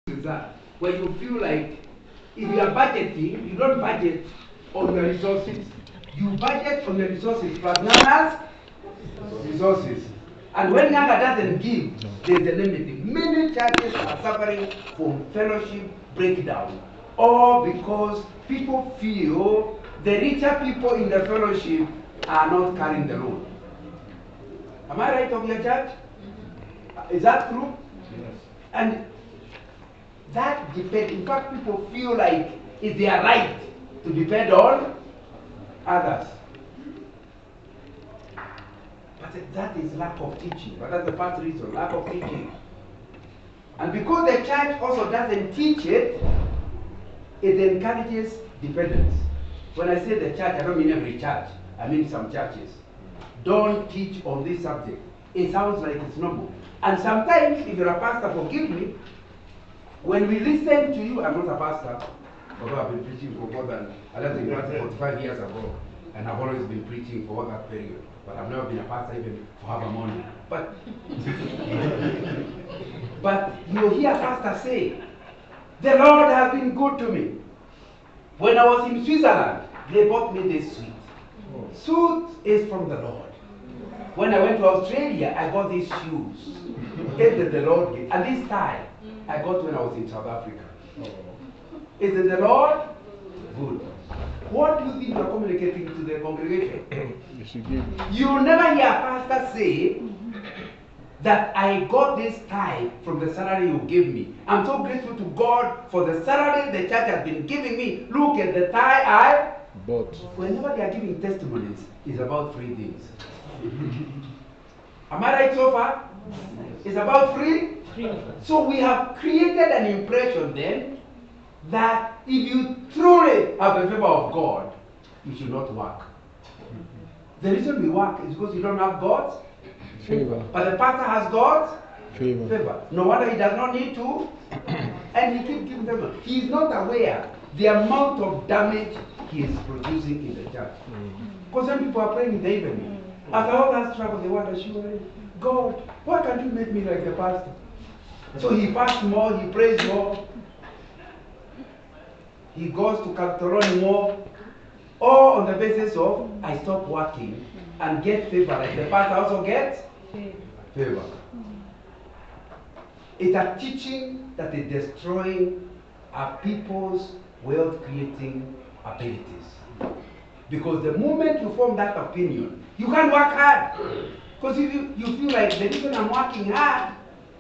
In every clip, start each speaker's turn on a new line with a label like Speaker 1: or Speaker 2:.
Speaker 1: is that when you feel like if you are budgeting, you don't budget on your resources. You budget on the resources plus Nana's resources. And when Nana doesn't give, there's a limit. Many churches are suffering from fellowship breakdown, or because people feel the richer people in the fellowship are not carrying the load. Am I right of your church? Is that true? Yes. And that depends. In fact, people feel like it's their right to depend on others. But that is lack of teaching. But that's the first reason, lack of teaching. And because the church also doesn't teach it, it encourages dependence. When I say the church, I don't mean every church. I mean some churches don't teach on this subject. It sounds like it's normal. And sometimes, if you're a pastor, forgive me, when we listen to you, I'm not a pastor, although I've been preaching for more than, I don't think, 45 years ago, and I've always been preaching for that period. But I've never been a pastor even for half a morning. But, but you hear a pastor say, the Lord has been good to me. When I was in Switzerland, they bought me this suit. Suit is from the Lord. When I went to Australia, I got these shoes. That the Lord gave. And this tie, I got when I was in South Africa. Is it the Lord? Good. What do you think you are communicating to the congregation? You never hear a pastor say that I got this tie from the salary you gave me. I'm so grateful to God for the salary the church has been giving me. Look at the tie I bought. Whenever they are giving testimonies, it's about three things. Am I right so far? It's about free. So we have created an impression then that if you truly have the favor of God, you should not work. The reason we work is because you don't have God's favor. But the pastor has God's favor. No wonder he does not need to. And he keeps giving favor. He is not aware the amount of damage he is producing in the church. Because when people are praying in the evening, after all that struggle, they wonder, surely, God, why can't you make me like the pastor? So he fasts more, he prays more, he goes to Caltoroni more, all on the basis of, I stop working and get favor, like the pastor also gets favor. It's a teaching that is destroying our people's wealth creating abilities. Because the moment you form that opinion, you can't work hard. Because if you feel like the reason I'm working hard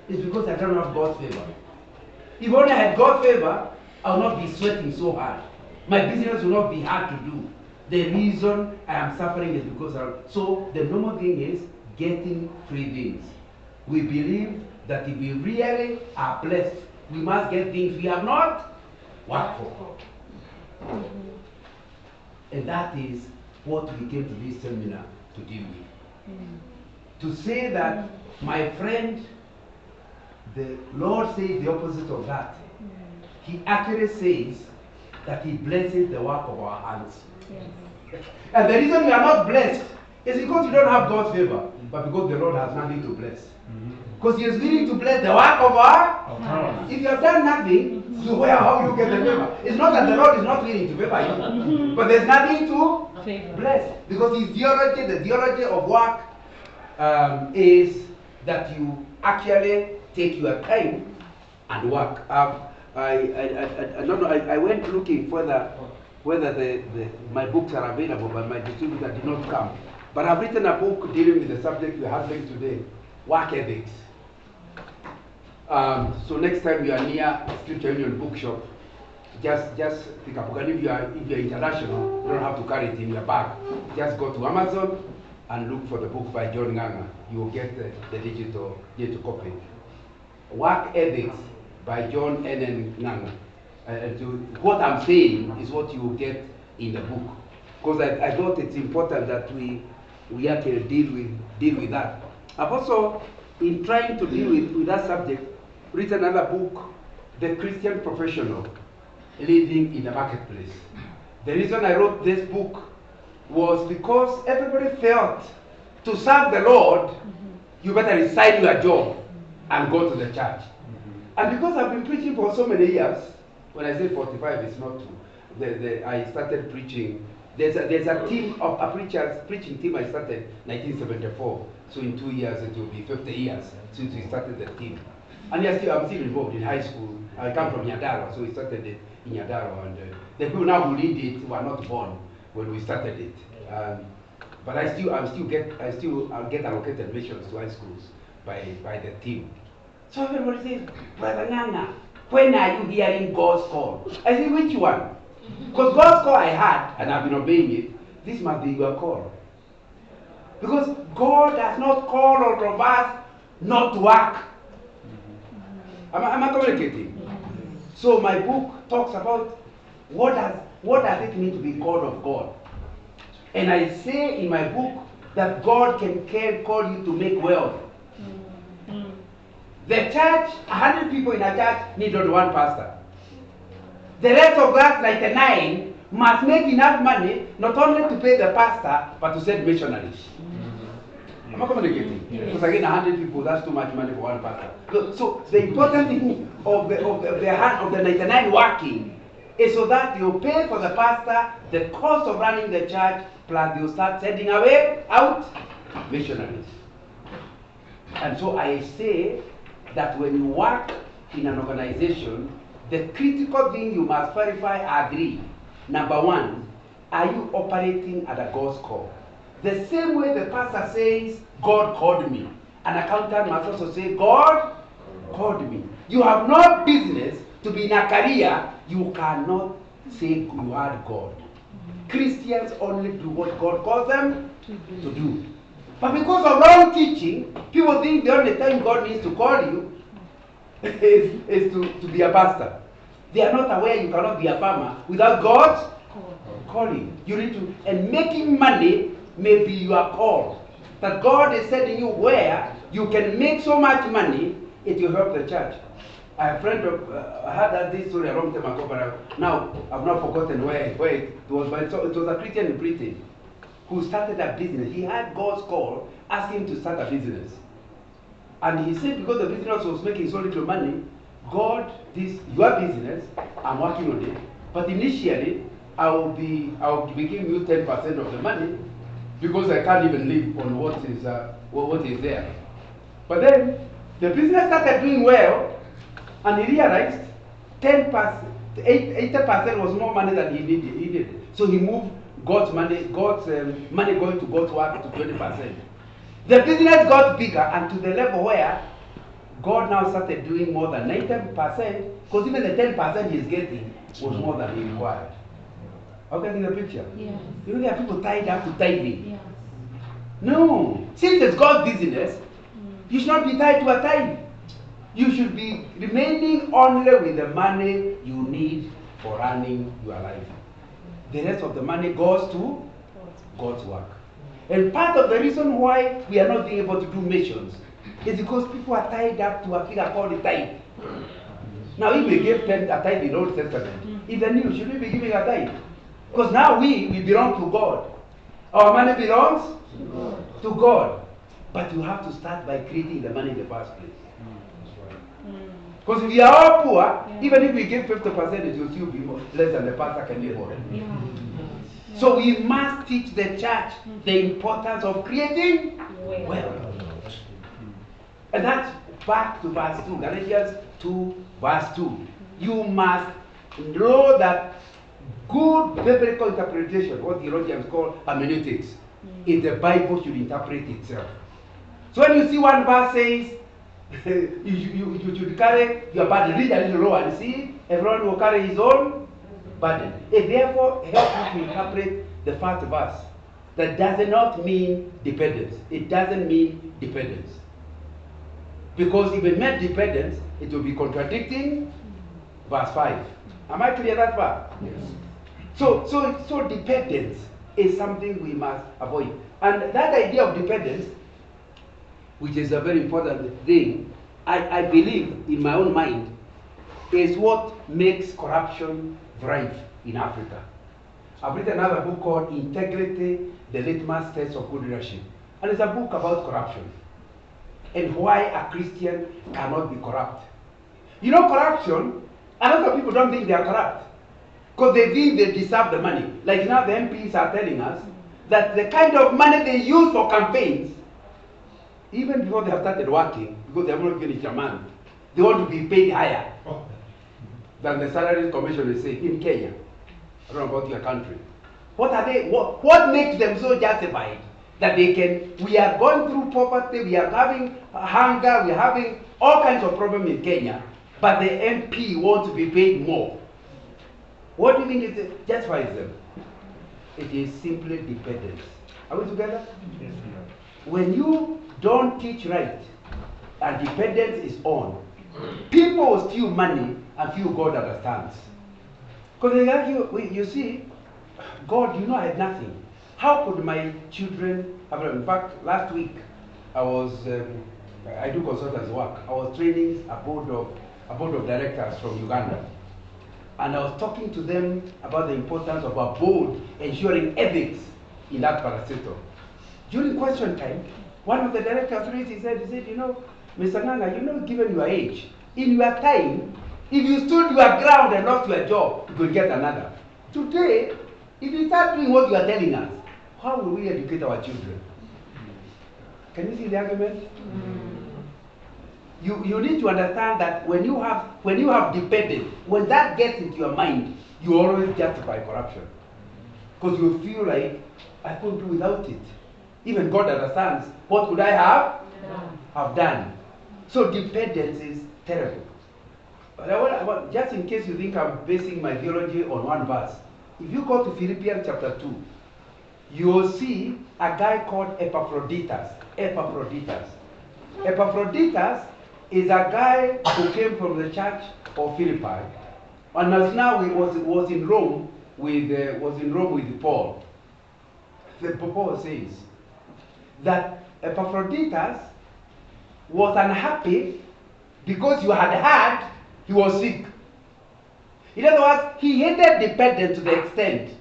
Speaker 1: is because I don't have God's favor. If only I had God's favor, I will not be sweating so hard. My business will not be hard to do. The reason I am suffering is because so the normal thing is getting free things. We believe that if we really are blessed, we must get things we have not worked for. And that is what we came to this seminar to deal with. To say that, my friend, the Lord says the opposite of that. He actually says that he blesses the work of our hands. And the reason we are not blessed is because you don't have God's favor, but because the Lord has nothing to bless. Because he is willing to bless the work of our hands. If you have done nothing, so how will you get the favor? It's not that the Lord is not willing to favor you, but there's nothing to bless. Because his theology, the theology of work, is that you actually take your time and work. I don't know. I went looking whether my books are available, but my distributor did not come. But I've written a book dealing with the subject we're handling today, work ethics. So next time you are near Scripture Union Bookshop, just pick up. And if you are international, you don't have to carry it in your bag. Just go to Amazon and look for the book by John Nganga. You will get the digital copy. Work Ethics by John N. Nganga. What I'm saying is what you will get in the book. Because I thought it's important that we actually deal with that. I've also, in trying to deal with that subject, written another book, The Christian Professional, Leading in the Marketplace. The reason I wrote this book was because everybody felt to serve the Lord, you better resign your job and go to the church. And because I've been preaching for so many years, when I say 45, it's not true. I started preaching. There's a team of a preaching team I started 1974. So in 2 years it will be 50 years since we started the team. And I'm still involved in high school. I come from Nyadaro, so we started it in Nyadaro. And the people now who lead it were not born when we started it. But I still get allocated missions to high schools by the team. So everybody says, Brother Nganga, when are you hearing God's call? I say, which one? Because God's call I had, and I've been obeying it, this must be your call. Because God has not called all of us not to work. Am I communicating? So my book talks about what does it mean to be called of God. And I say in my book that God can call you to make wealth. The church, 100 people in a church need only one pastor. The rest of that 99 must make enough money not only to pay the pastor, but to send missionaries. Am I communicating? Because again, 100 people, that's too much money for one pastor. So the important thing of the 99 working is so that you pay for the pastor the cost of running the church, plus you start sending out missionaries. And so I say that when you work in an organization, the critical thing you must verify are three. Number one, are you operating at a God's call? The same way the pastor says, God called me. An accountant must also say, God called me. You have no business to be in a career you cannot say you had God. Christians only do what God calls them to do. But because of wrong teaching, people think the only time God needs to call you is to be a pastor. They are not aware you cannot be a farmer without God's calling. You need to, and making money may be your call. That God is sending you where you can make so much money, it will help the church. I have a friend of, I had this story a long time ago, but now I've not forgotten where it was. But it was a Christian in Britain who started a business. He had God's call, asking him to start a business. And he said because the business was making so little money, God, this your business, I'm working on it. But initially, I will be giving you 10% of the money because I can't even live on what is there. But then the business started doing well, and he realized 10%, 80% was more money than he needed. So he moved God's money going to God's work to 20%. The business got bigger and to the level where God now started doing more than 90%, because even the 10% he's getting was more than he required. Okay, in the picture?
Speaker 2: Yeah.
Speaker 1: You know, there are people tied up to tithing.
Speaker 2: Yeah.
Speaker 1: No. Since it's God's business, you should not be tied to a tithe. You should be remaining only with the money you need for running your life. The rest of the money goes to God's work. And part of the reason why we are not being able to do missions is because people are tied up to a figure called the tithe. Now, if we gave a tithe in the Old Testament, in the New, should we be giving a tithe? Because now we belong to God. Our money belongs to God. But you have to start by creating the money in the first place. Because if we are all poor, even if we give 50%, it will still be less than the pastor can live on. So we must teach the church the importance of creating wealth. And that's back to verse 2, Galatians 2, verse 2. You must know that good biblical interpretation, what theologians call hermeneutics, is the Bible should interpret itself. So when you see one verse says, you should carry your burden, read a little lower and see, everyone will carry his own burden. It therefore helps us to interpret the first verse. That does not mean dependence. It doesn't mean dependence. Because if it meant dependence, it will be contradicting verse 5. Am I clear that far? Yes. So dependence is something we must avoid. And that idea of dependence, which is a very important thing, I believe in my own mind, is what makes corruption thrive in Africa. I've written another book called Integrity, the Litmus Test of Good Leadership. And it's a book about corruption and why a Christian cannot be corrupt. You know, corruption, a lot of people don't think they are corrupt because they think they deserve the money. Like now the MPs are telling us that the kind of money they use for campaigns, even before they have started working, because they have not finished a month, they want to be paid higher than the salary commission is saying in Kenya. I don't know about your country. What are they? What makes them so justified that they can? We are going through poverty. We are having hunger. We are having all kinds of problems in Kenya, but the MP wants to be paid more. What do you think it justifies them? It is simply dependence. Are we together? Yes, when you don't teach right, and dependence is on, people will steal money and feel God understands. Because they ask you see, God, you know I had nothing. How could my children have, in fact, last week I was, I do consultants work. I was training a board of directors from Uganda. And I was talking to them about the importance of a board ensuring ethics in that parastatal. During question time, one of the directors raised his head, he said, you know, Mr. Nanga, you know, given your age, in your time, if you stood your ground and lost your job, you could get another. Today, if you start doing what you are telling us, how will we educate our children? Can you see the argument? You need to understand that when you have dependence, when that gets into your mind, you always justify corruption. Because you feel like, I couldn't do without it. Even God understands, what could I have done? So dependence is terrible. But just in case you think I'm basing my theology on one verse, if you go to Philippians chapter 2, you will see a guy called Epaphroditus. Epaphroditus is a guy who came from the church of Philippi, and as now he was in Rome with Paul. Paul says that Epaphroditus was unhappy because you had heard he was sick. In other words, he hated dependence to the extent,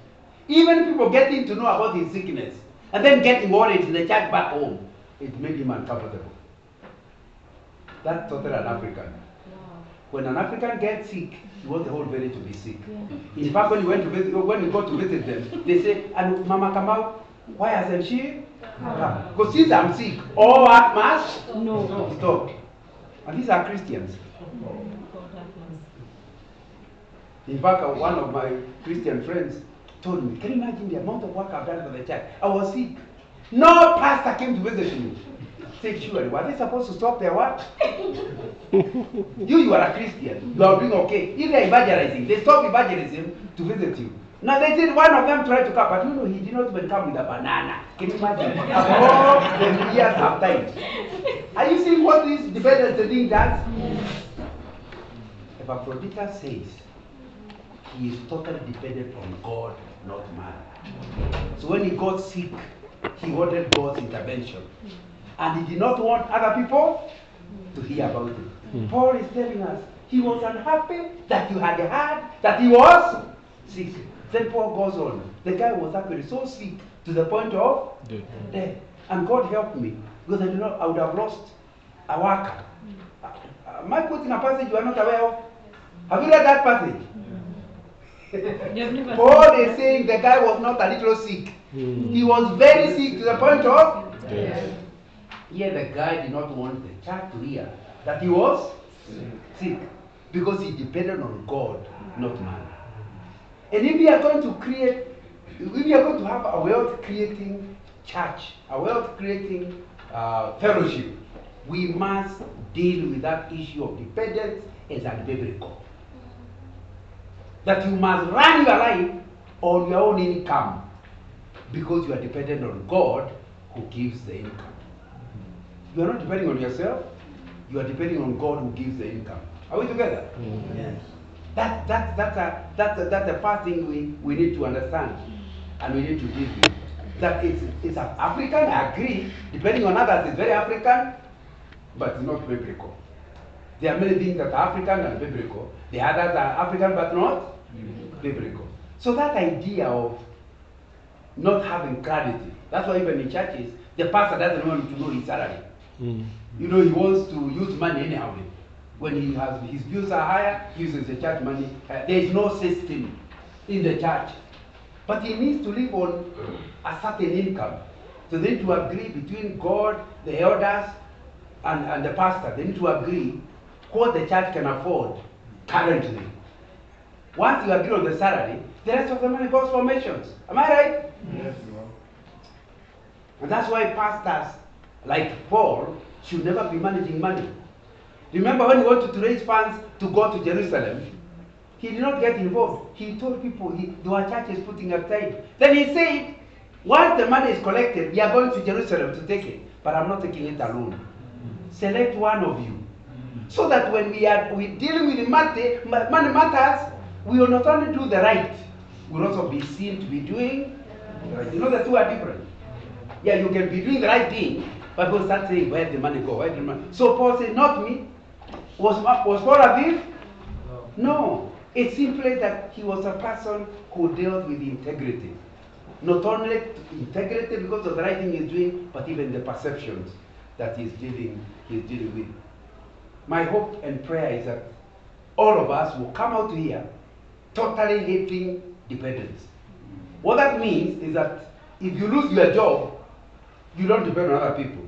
Speaker 1: even people getting to know about his sickness and then getting worried in the church back home, it made him uncomfortable. That's totally an African. When an African gets sick, he wants the whole village to be sick. In fact, when we go to visit them, they say, and Mama Kamau, why hasn't she come? Because since I'm sick, all what must stop. And these are Christians. In fact, one of my Christian friends told me, can you imagine the amount of work I've done for the church? I was sick. No pastor came to visit me. Say, surely, were they supposed to stop their work? You are a Christian. You are doing okay. If they are evangelizing, they stop evangelism to visit you. Now they said one of them tried to come, but you know he did not even come with a banana. Can you imagine? All the years have died. Are you seeing what this dependence thing does? Epaphroditus says he is totally dependent on God, not man. So when he got sick, he wanted God's intervention. And he did not want other people to hear about it. Paul is telling us he was unhappy that you had heard that he was sick. Then Paul goes on. The guy was actually so sick to the point of death. And God helped me because I would have lost a worker. Am I quoting a passage you are not aware of? Have you read that passage? Paul is saying the guy was not a little sick. He was very sick to the point of death. Here the guy did not want the church to hear that he was sick because he depended on God, not man. And if we are going to have a wealth-creating church, a wealth-creating fellowship, we must deal with that issue of dependence as unbiblical. That you must run your life on your own income because you are dependent on God who gives the income. You are not depending on yourself, you are depending on God who gives the income. Are we together? Yes. That's the first thing we need to understand and we need to deal with. That it's African, I agree. Depending on others, it's very African, but it's not biblical. There are many things that are African and biblical. The others are African but not biblical. So that idea of not having clarity, that's why even in churches, the pastor doesn't want to know his salary. You know, he wants to use money anyhow. When his bills are higher, he uses the church money. There is no system in the church. But he needs to live on a certain income. So they need to agree between God, the elders, and the pastor. They need to agree what the church can afford currently. Once you agree on the salary, the rest of the money goes for missions. Am I right?
Speaker 2: Yes.
Speaker 1: And that's why pastors like Paul should never be managing money. Remember when he wanted to raise funds to go to Jerusalem, he did not get involved. He told people our church is putting aside. Then he said, once the money is collected, we are going to Jerusalem to take it. But I'm not taking it alone. Select one of you. So that when we're dealing with the money matters, we will not only do the right, we will also be seen to be doing the right. You know the two are different. Yeah, you can be doing the right thing, but people start saying, where did the money go? Where did the money? So Paul said, not me. Was Paul a thief? No. It's simply that he was a person who dealt with integrity. Not only integrity because of the right thing he's doing, but even the perceptions that he's dealing with. My hope and prayer is that all of us will come out here totally hating dependence. What that means is that if you lose your job, you don't depend on other people.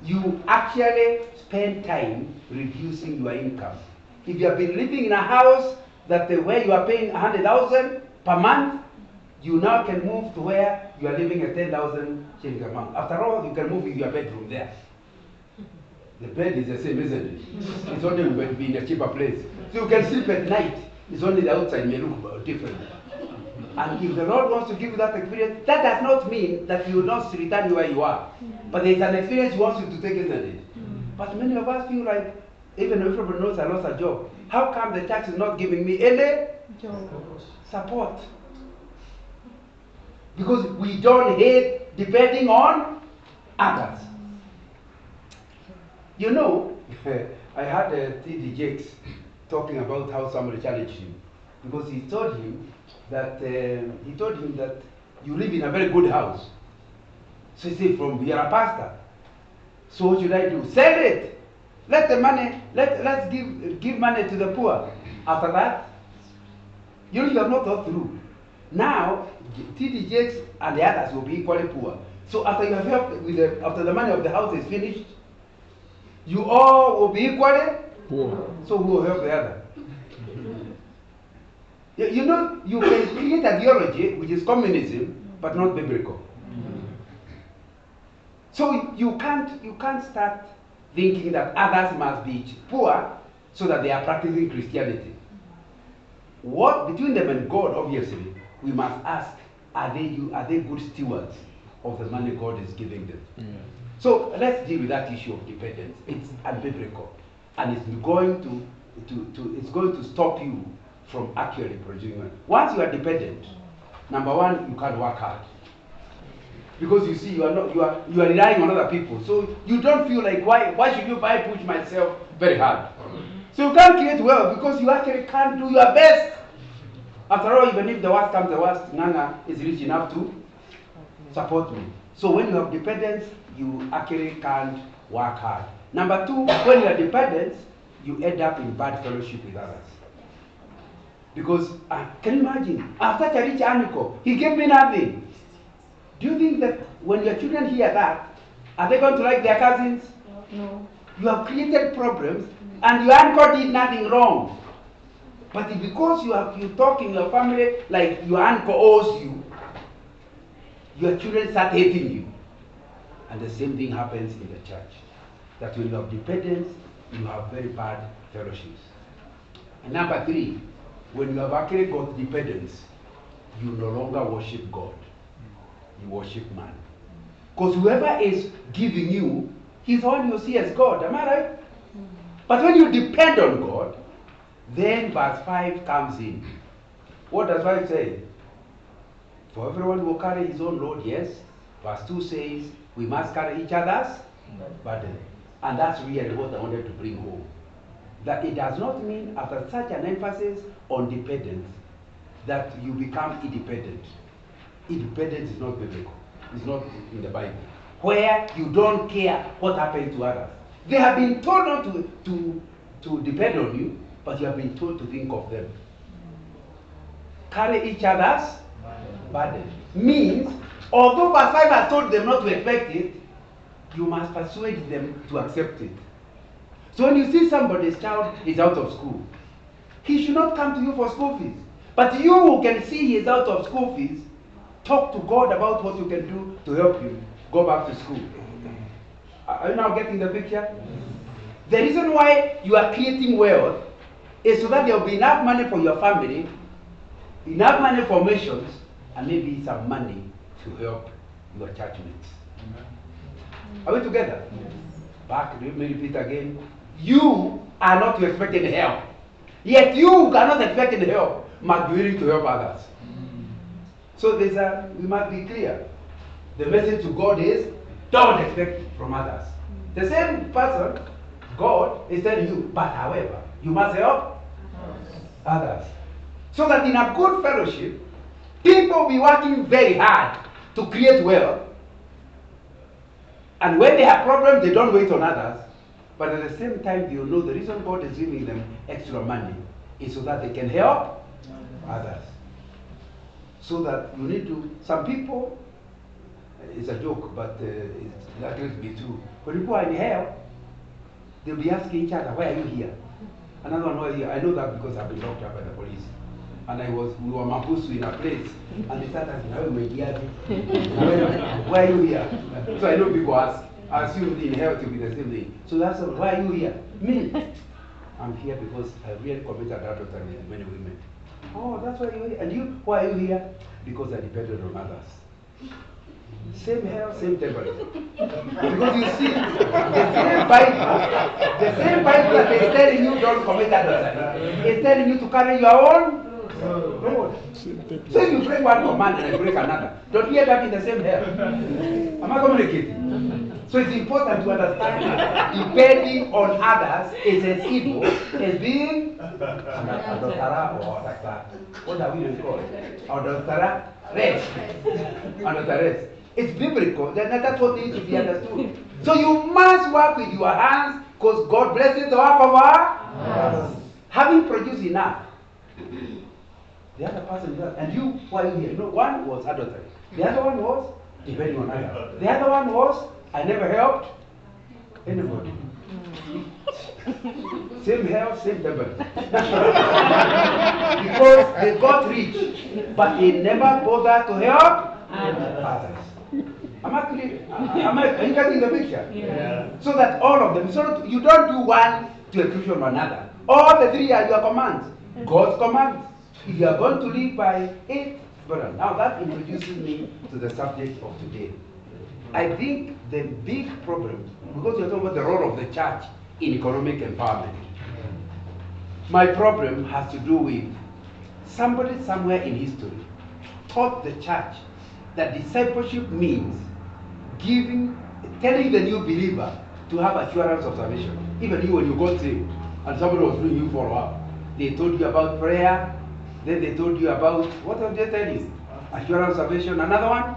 Speaker 1: You actually spend time reducing your income. If you have been living in a house where you are paying 100,000 per month, you now can move to where you are living at 10,000 shillings a month. After all, you can move with your bedroom there. The bed is the same, isn't it? It's only going to be in a cheaper place. So you can sleep at night. It's only the outside may look different. And if the Lord wants to give you that experience, that does not mean that you will not return where you are. But there's an experience He wants you to take, isn't it? But many of us feel like, even if everybody knows I lost a job, how come the church is not giving me any support? Because we don't hate depending on others. You know, I had T.D. Jakes talking about how somebody challenged him. Because he told him that you live in a very good house. So he said, you're a pastor. So what should I do? Sell it. Let the money, let's give money to the poor. After that, you have not thought through. Now, T.D. Jakes and the others will be equally poor. So after you have helped after the money of the house is finished, you all will be equally poor. So who will help the other? You know, you can create ideology which is communism, but not biblical. So you can't start thinking that others must be poor so that they are practicing Christianity. What between them and God, obviously, we must ask: are they good stewards of the money God is giving them? So let's deal with that issue of dependence. It's unbiblical, and it's going to stop you from actually producing money. Once you are dependent, number one, you can't work hard. Because you see, you are relying on other people. So you don't feel like why should I push myself very hard? So you can't create wealth because you actually can't do your best. After all, even if the worst comes the worst, Nana is rich enough to support me. So when you have dependence, you actually can't work hard. Number two, when you are dependent, you end up in bad fellowship with others. Because, can you imagine, I'm such a rich uncle, he gave me nothing. Do you think that when your children hear that, are they going to like their cousins?
Speaker 3: No.
Speaker 1: You have created problems, and your uncle did nothing wrong. But because you talk in your family like your uncle owes you, your children start hating you. And the same thing happens in the church. That when you have dependence, you have very bad fellowships. And number three, when you have actually got dependence, you no longer worship God. You worship man. Because whoever is giving you, he's the one you see as God. Am I right? But when you depend on God, then verse 5 comes in. What does 5 say? For everyone will carry his own load, yes. Verse 2 says, we must carry each other's burden. And that's really what I wanted to bring home. That it does not mean, after such an emphasis on dependence, that you become independent. Independence is not biblical. It's not in the Bible. Where you don't care what happens to others. They have been told not to to depend on you, but you have been told to think of them. Carry each other's burden. Means, although verse 5 has told them not to expect it, you must persuade them to accept it. So when you see somebody's child is out of school, he should not come to you for school fees. But you who can see he is out of school fees, talk to God about what you can do to help him go back to school. Are you now getting the picture? The reason why you are creating wealth is so that there will be enough money for your family, enough money for missions, and maybe some money to help your church mates. Are we together? Back, let me repeat again. You are not expecting help. Yet you who cannot expect any help must be willing to help others. So we must be clear. The message to God is, don't expect from others. The same person, God, is telling you, but however, you must help others. So that in a good fellowship, people will be working very hard to create wealth. And when they have problems, they don't wait on others. But at the same time, you know the reason God is giving them extra money is so that they can help others. So that you need to, some people, it's a joke, but it's likely to be true. When people are in hell, they'll be asking each other, why are you here? Another one, why are you here? I know that because I've been locked up by the police. And we were mapusu in a place. And they started asking, why are you here? So I know people ask. I assume in hell to be the same thing. So that's why are you here? Me. I'm here because I really committed adultery with many women. Oh, that's why you're here. And you, why are you here? Because I depended on others. Same hell, same temperature. Because you see, the same Bible that is telling you don't commit adultery is telling you to carry your own load. So if you break one command and I break another, don't we end up in the same hell? Am I communicating? So it's important to understand that depending on others is as evil as being adultera or what are we going to call it? Adultera rest. Adultera rest. It's biblical. That's what needs to be understood. So you must work with your hands because God blesses the work of our hands. Having produced enough. The other person, and you, why are you here? No, one was adultery. The other one was depending on others. The other one was I never helped anybody. Same hell, same devil. Because they got rich, but they never bothered to help others. Are you getting the picture? Yeah. So that all of them, so you don't do one to exclusion of another. All the three are your commands. God's commands. If you are going to live by it, brother. Now that introduces me to the subject of today. I think the big problem, because you're talking about the role of the church in economic empowerment. My problem has to do with somebody somewhere in history taught the church that discipleship means telling the new believer to have assurance of salvation. Even you, when you got saved and somebody was doing you follow-up, they told you about prayer, then they told you about, what did they tell you? Assurance of salvation. Another one?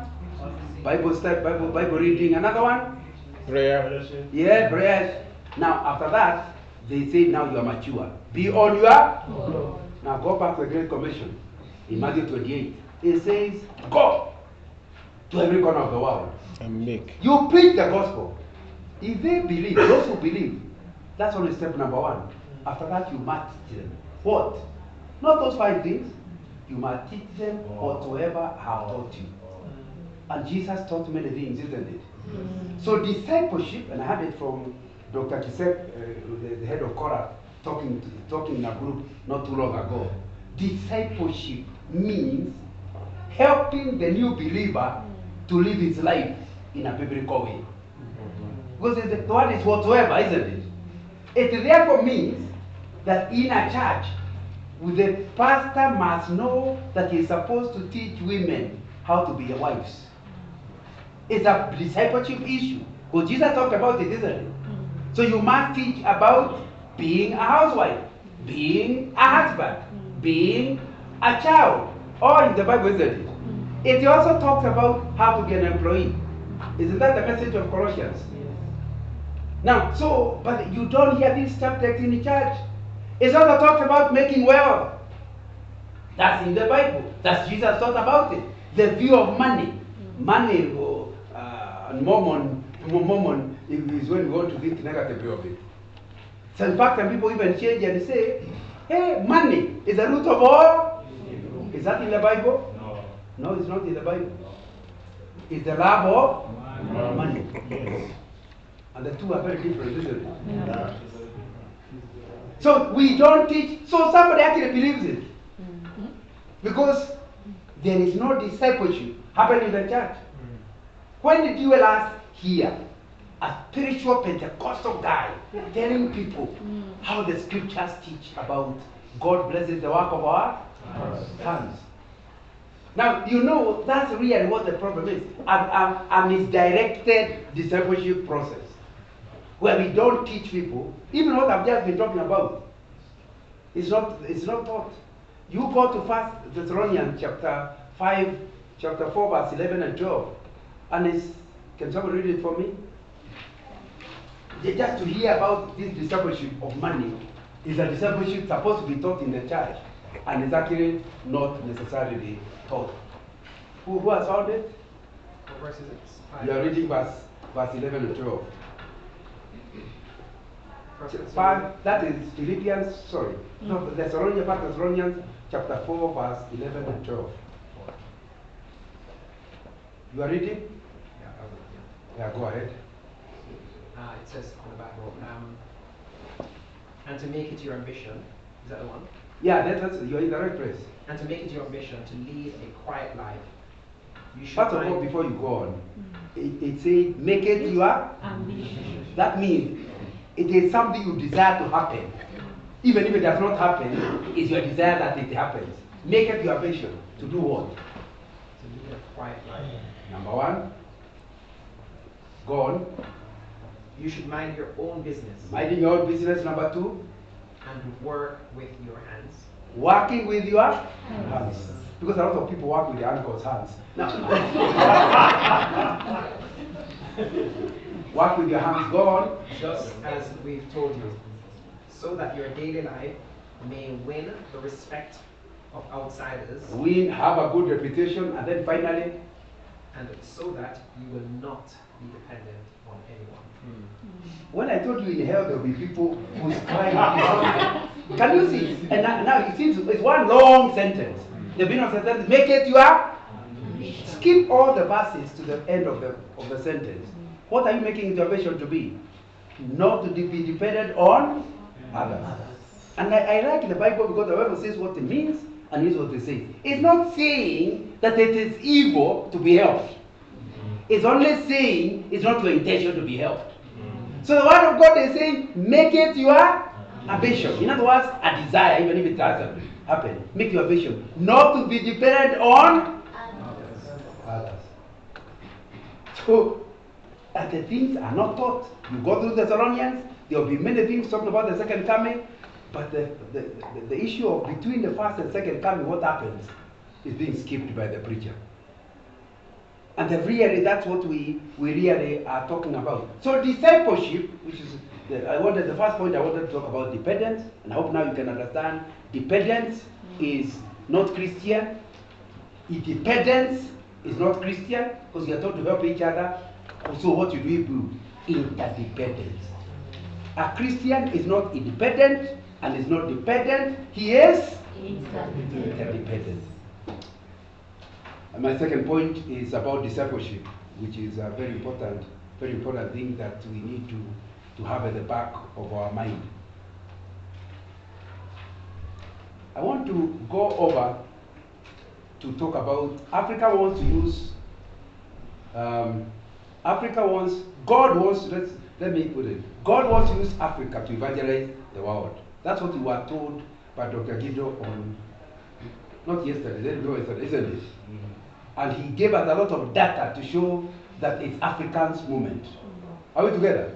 Speaker 1: Bible study, Bible reading. Another one?
Speaker 2: Prayer.
Speaker 1: Yeah, prayer. Now, after that, they say, now you are mature. Be on your own. Now go back to the Great Commission in Matthew 28. It says, go to every corner of the world.
Speaker 2: And make.
Speaker 1: You preach the gospel. If they believe, those who believe, that's only step number one. After that, you must teach them. What? Not those 5 things. You must teach them whatsoever I have taught you. And Jesus taught many things, isn't it? So discipleship, and I had it from Dr. Kisek, the head of Korah, talking in a group not too long ago. Discipleship means helping the new believer to live his life in a biblical way. Because the word is whatsoever, isn't it? It therefore means that in a church, the pastor must know that he's supposed to teach women how to be their wives. It's a discipleship issue. Because Jesus talked about it, isn't it? So you must teach about being a housewife, being a husband, being a child. All in the Bible, isn't it? It also talks about how to be an employee. Isn't that the message of Colossians? Now, so, but you don't hear this subtext in the church. It's also talked about making wealth. That's in the Bible. That's Jesus taught about it. The view of money. Money, Mormon is when we want to think negatively of it. So in fact, some people even change and say, hey, money is the root of all. Is that in the Bible? No, it's not in the Bible. It's the love of money. Yes. And the two are very different, isn't it? Yeah. So we don't teach. So somebody actually believes it. Because there is no discipleship happening in the church. When did you last hear a spiritual Pentecostal guy telling people how the scriptures teach about God blesses the work of our hands? Now, you know, that's really what the problem is. A misdirected discipleship process where we don't teach people, even what I've just been talking about. It's not taught. You go to 1 Thessalonians chapter 5, chapter 4, verse 11 and 12. And can somebody read it for me? Just to hear about this discipleship of money is a discipleship supposed to be taught in the church. And it's actually not necessarily taught. Who has found it?
Speaker 2: What verse is it?
Speaker 1: You are reading verse 11 and 12.
Speaker 2: 5,
Speaker 1: that is Philippians, sorry. No, Thessalonians chapter 4, verse 11 and 12. You are reading? Yeah, go ahead.
Speaker 2: It says on the Bible, and to make it your ambition, is that the one?
Speaker 1: Yeah, you're in the right place.
Speaker 2: And to make it your ambition to lead a quiet life, you should
Speaker 1: First of all, before you go on, it says, make it your ambition. That means it is something you desire to happen. Even if it does not happen, it's your desire that it happens. Make it your ambition. To do what?
Speaker 2: To lead a quiet life.
Speaker 1: Number one. Go on.
Speaker 2: You should mind your own business.
Speaker 1: Minding your own business, number two.
Speaker 2: And work with your hands.
Speaker 1: Working with your hands. Because a lot of people work with their uncle's hands. No. Work with your hands, go on.
Speaker 2: Just as we've told you, so that your daily life may win the respect of outsiders.
Speaker 1: Have a good reputation, and then finally,
Speaker 2: and so that you will not be dependent on anyone.
Speaker 1: When I told you in hell there will be people whose crying. Can you see? And now it seems it's one long sentence. The beginning of the sentence, make it your. Skip all the verses to the end of the sentence. What are you making intervention to be? Not to be dependent on others. And I like the Bible because the Bible says what it means and is what it says. It's not saying that it is evil to be helped. It's only saying it's not your intention to be helped. So the word of God is saying, make it your ambition. In other words, a desire, even if it doesn't happen. Make your ambition. Not to be dependent on others. So, the things are not taught. You go through the Thessalonians, there will be many things talking about the second coming, but the issue of between the first and second coming, what happens, is being skipped by the preacher. And really, that's what we really are talking about. So discipleship, which is, the first point I wanted to talk about dependence, and I hope now you can understand, dependence is not Christian. Independence is not Christian, because we are taught to help each other. So what you do, interdependence. A Christian is not independent and is not dependent. He is interdependent. And my second point is about discipleship, which is a very important thing that we need to have at the back of our mind. I want to go over to talk about Africa wants to use God wants to use Africa to evangelize the world. That's what we were told by Dr. Guido on, not yesterday, isn't it? And he gave us a lot of data to show that it's Africans' movement. Are we together?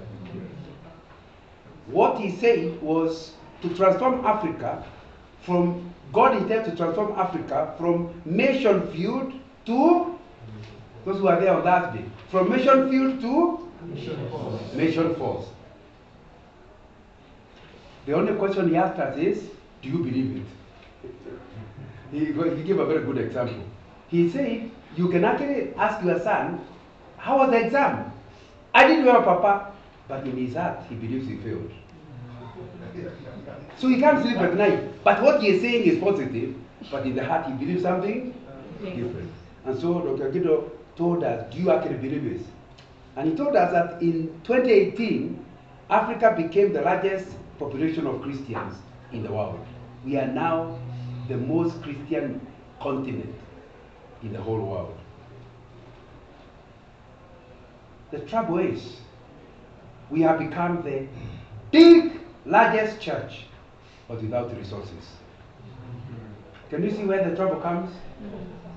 Speaker 1: What he said was to transform Africa from, God intended to transform Africa from mission field to, those who are there on that day, from mission field to mission force. The only question he asked us is, do you believe it? He gave a very good example. He said, you can actually ask your son, how was the exam? I did well, Papa, but in his heart, he believes he failed. So he can't sleep at night. But what he is saying is positive, but in the heart, he believes something different. And so Dr. Gido told us, do you actually believe this? And he told us that in 2018, Africa became the largest population of Christians in the world. We are now the most Christian continent in the whole world. The trouble is, we have become the big, largest church, but without resources. Can you see where the trouble comes?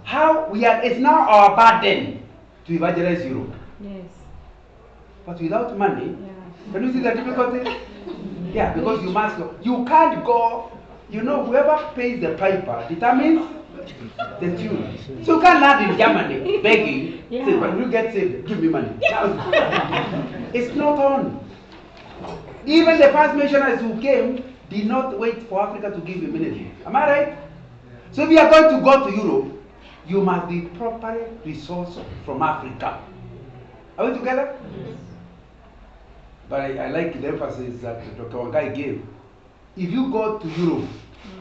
Speaker 1: How we are, it's now our burden to evangelize Europe.
Speaker 3: Yes.
Speaker 1: But without money,
Speaker 3: Yeah.
Speaker 1: can you see the difficulty? Yeah, because you must go. You can't go, you know, whoever pays the piper determines the tune. So you can't land in Germany begging,
Speaker 3: Yeah.
Speaker 1: say, when you get saved, give me money. It's not on. Even the first missionaries who came did not wait for Africa to give immediately. Am I right? So if you are going to go to Europe, you must be properly resourced from Africa. Are we together?
Speaker 3: Yes.
Speaker 1: But I like the emphasis that Dr. Wangai gave. If you go to Europe,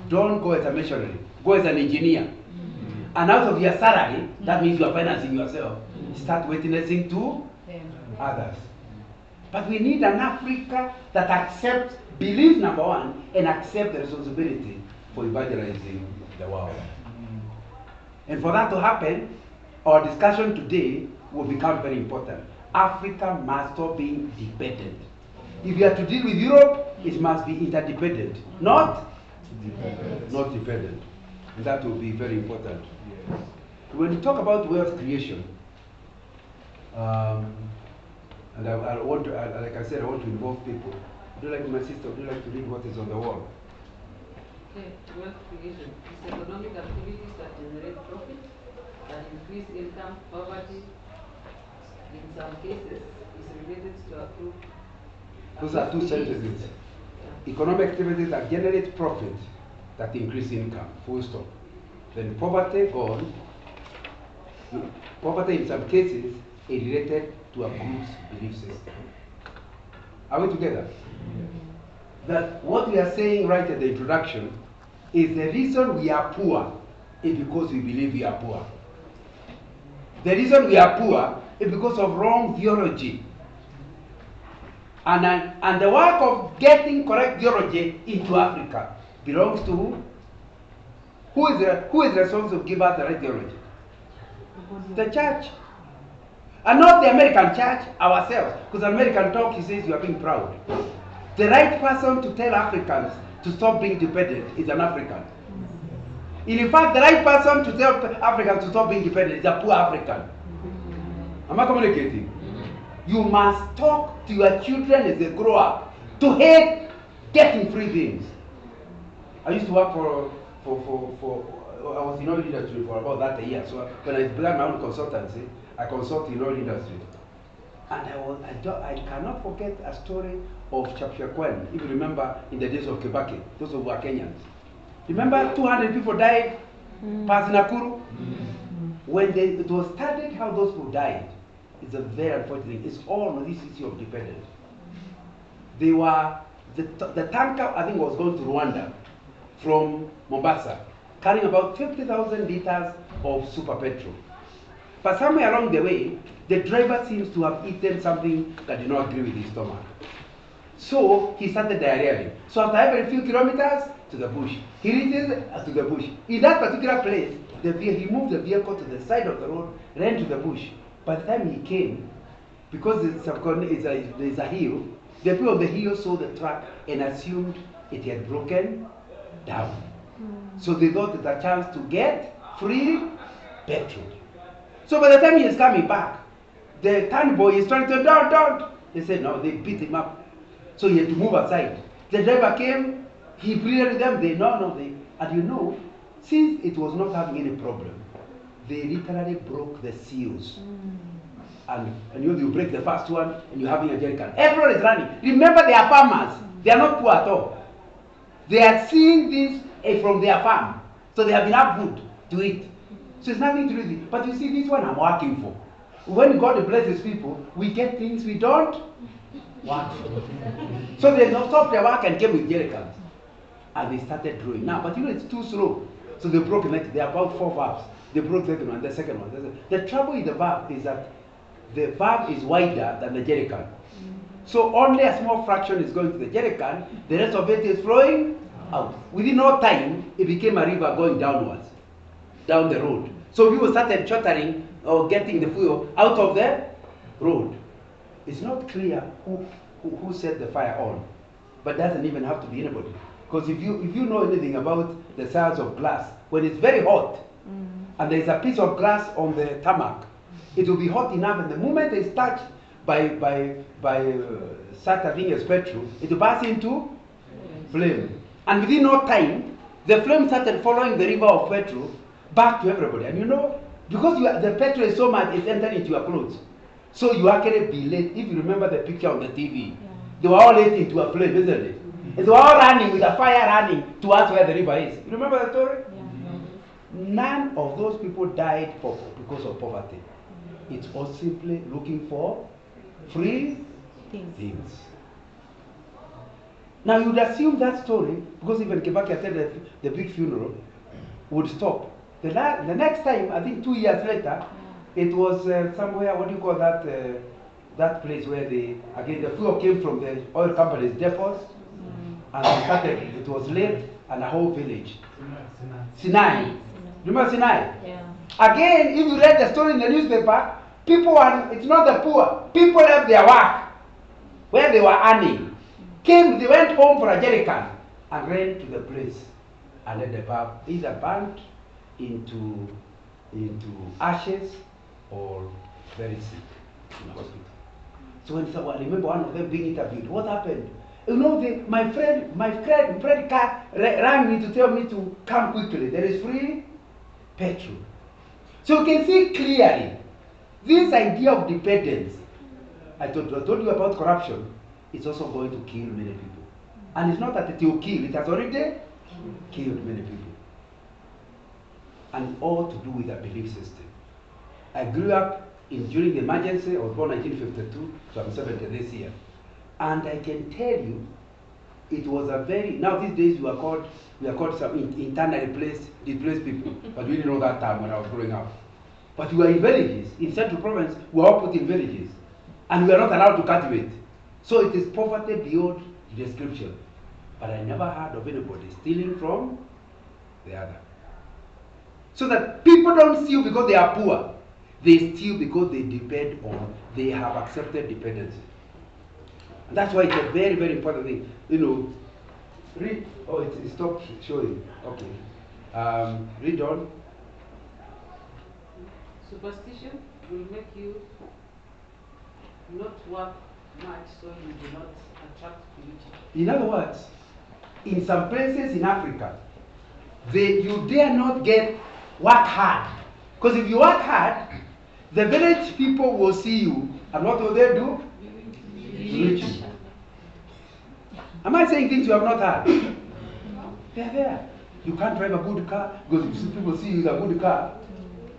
Speaker 1: don't go as a missionary, go as an engineer. And out of your salary, that means you are financing yourself. Start witnessing to others. But we need an Africa that accepts, believes number one, and accepts the responsibility for evangelizing the world. And for that to happen, our discussion today will become very important. Africa must stop being dependent. If you are to deal with Europe, it must be interdependent, not dependent. And that will be very important. Yes. When you talk about wealth creation, and I want to, like I said, I want to involve people. Would you like, my sister, would you like to read what is on the wall?
Speaker 4: Okay, wealth creation is economic activities that generate profit, that increase income. Poverty, in some cases, is related to a group.
Speaker 1: Those are two sentences. Yeah. Economic activities that generate profit, that increase income, full stop. Then poverty, gone. Poverty in some cases is related to a group's belief system. Are we together? That what we are saying right at the introduction is the reason we are poor is because we believe we are poor. The reason we are poor is because of wrong theology. And the work of getting correct theology into Africa belongs to who is responsible to give us the right theology? The church. And not the American church, ourselves. Because American talk, he says you are being proud. The right person to tell Africans to stop being dependent is an African. In fact, the right person to tell Africans to stop being dependent is a poor African. Am I communicating? You must talk to your children as they grow up to hate getting free things. I used to work I was in oil industry for about that a year. So when I began my own consultancy, I consult in oil industry. And I cannot forget a story of Chapchakwen, if you remember in the days of Kibaki, those who were Kenyans. Remember 200 people died past Nakuru? When it was studied how those people died, it's a very unfortunate thing. It's all on this issue of dependence. They were, the tanker I think was going to Rwanda from Mombasa, carrying about 50,000 liters of super petrol. But somewhere along the way, the driver seems to have eaten something that did not agree with his stomach. So he started diarrheaing. So after every few kilometers, to the bush. He reaches to the bush. In that particular place, he moved the vehicle to the side of the road, ran to the bush. By the time he came, because there's a hill, the people on the hill saw the truck and assumed it had broken down. So they thought it was a chance to get free petrol. So by the time he is coming back, the town boy is trying to down. They said no, they beat him up. So he had to move aside. The driver came, he pleaded them, and you know, since it was not having any problem, they literally broke the seals. And you break the first one and you're having a jerrycan. Everyone is running. Remember, they are farmers. They are not poor at all. They are seeing this from their farm. So they have enough food to eat. So it's nothing to do with it. But you see, this one I'm working for. When God blesses people, we get things we don't work for. So they stopped their work and came with jerrycans. And they started drawing. Now, but it's too slow. So they broke it. There are about 4 valves. They broke the second one, the second one. The trouble with the valve is that the valve is wider than the jerrycan. So only a small fraction is going to the jerrycan. The rest of it is flowing out. Within no time, it became a river going downwards, down the road. So people started chuttering or getting the fuel out of the road. It's not clear who set the fire on, but doesn't even have to be anybody. Because if you know anything about the size of glass, when it's very hot, and there's a piece of glass on the tarmac, it will be hot enough, and the moment it's touched by certain thing as petrol, it will pass into flame. And within no time, the flame started following the river of petrol back to everybody. And you know, because the petrol is so much, it's entering into your clothes. So you actually be late. If you remember the picture on the TV, they were all late into a flame, isn't it? And they were all running with a fire running towards where the river is. You remember the story? None of those people died because of poverty. It was simply looking for free things. Now you'd assume that story, because even Kibaki attended the big funeral, would stop. The next time, I think 2 years later, it was somewhere, what do you call that, that place where the fuel came from the oil company's depots, and they started, it was late, and a whole village. Sinai. Remember Sinai?
Speaker 3: Yeah.
Speaker 1: Again, if you read the story in the newspaper, it's not the poor. People left their work, where they were earning. They went home for a jerrycan, and ran to the place, and let the bulb either burnt into ashes or very sick in the hospital. So when I remember one of them being interviewed, what happened? You know, my friend car rang me to tell me to come quickly. There is free petrol. So you can see clearly this idea of dependence. I told you about corruption. It's also going to kill many people. And it's not that it will kill, it has already killed many people. And all to do with a belief system. I grew up during the emergency. I was born 1952, so I'm 70 this year. And I can tell you, it was a now these days we are called some internally displaced people, but we didn't know that time when I was growing up. But we were in villages. In Central Province, we were all put in villages. And we are not allowed to cultivate. So it is poverty beyond description. But I never heard of anybody stealing from the other. So that people don't steal because they are poor. They steal because they have accepted dependency. And that's why it's a very, very important thing. You know, read. Oh, it stopped showing. Okay. Read on.
Speaker 4: Superstition will make you not work much, so you do not attract beauty.
Speaker 1: In other words, in some places in Africa, you dare not work hard. Because if you work hard, the village people will see you, and what will they do? Bewitch you. Am I saying things you have not heard? They're there. You can't drive a good car, because if people see you with a good car,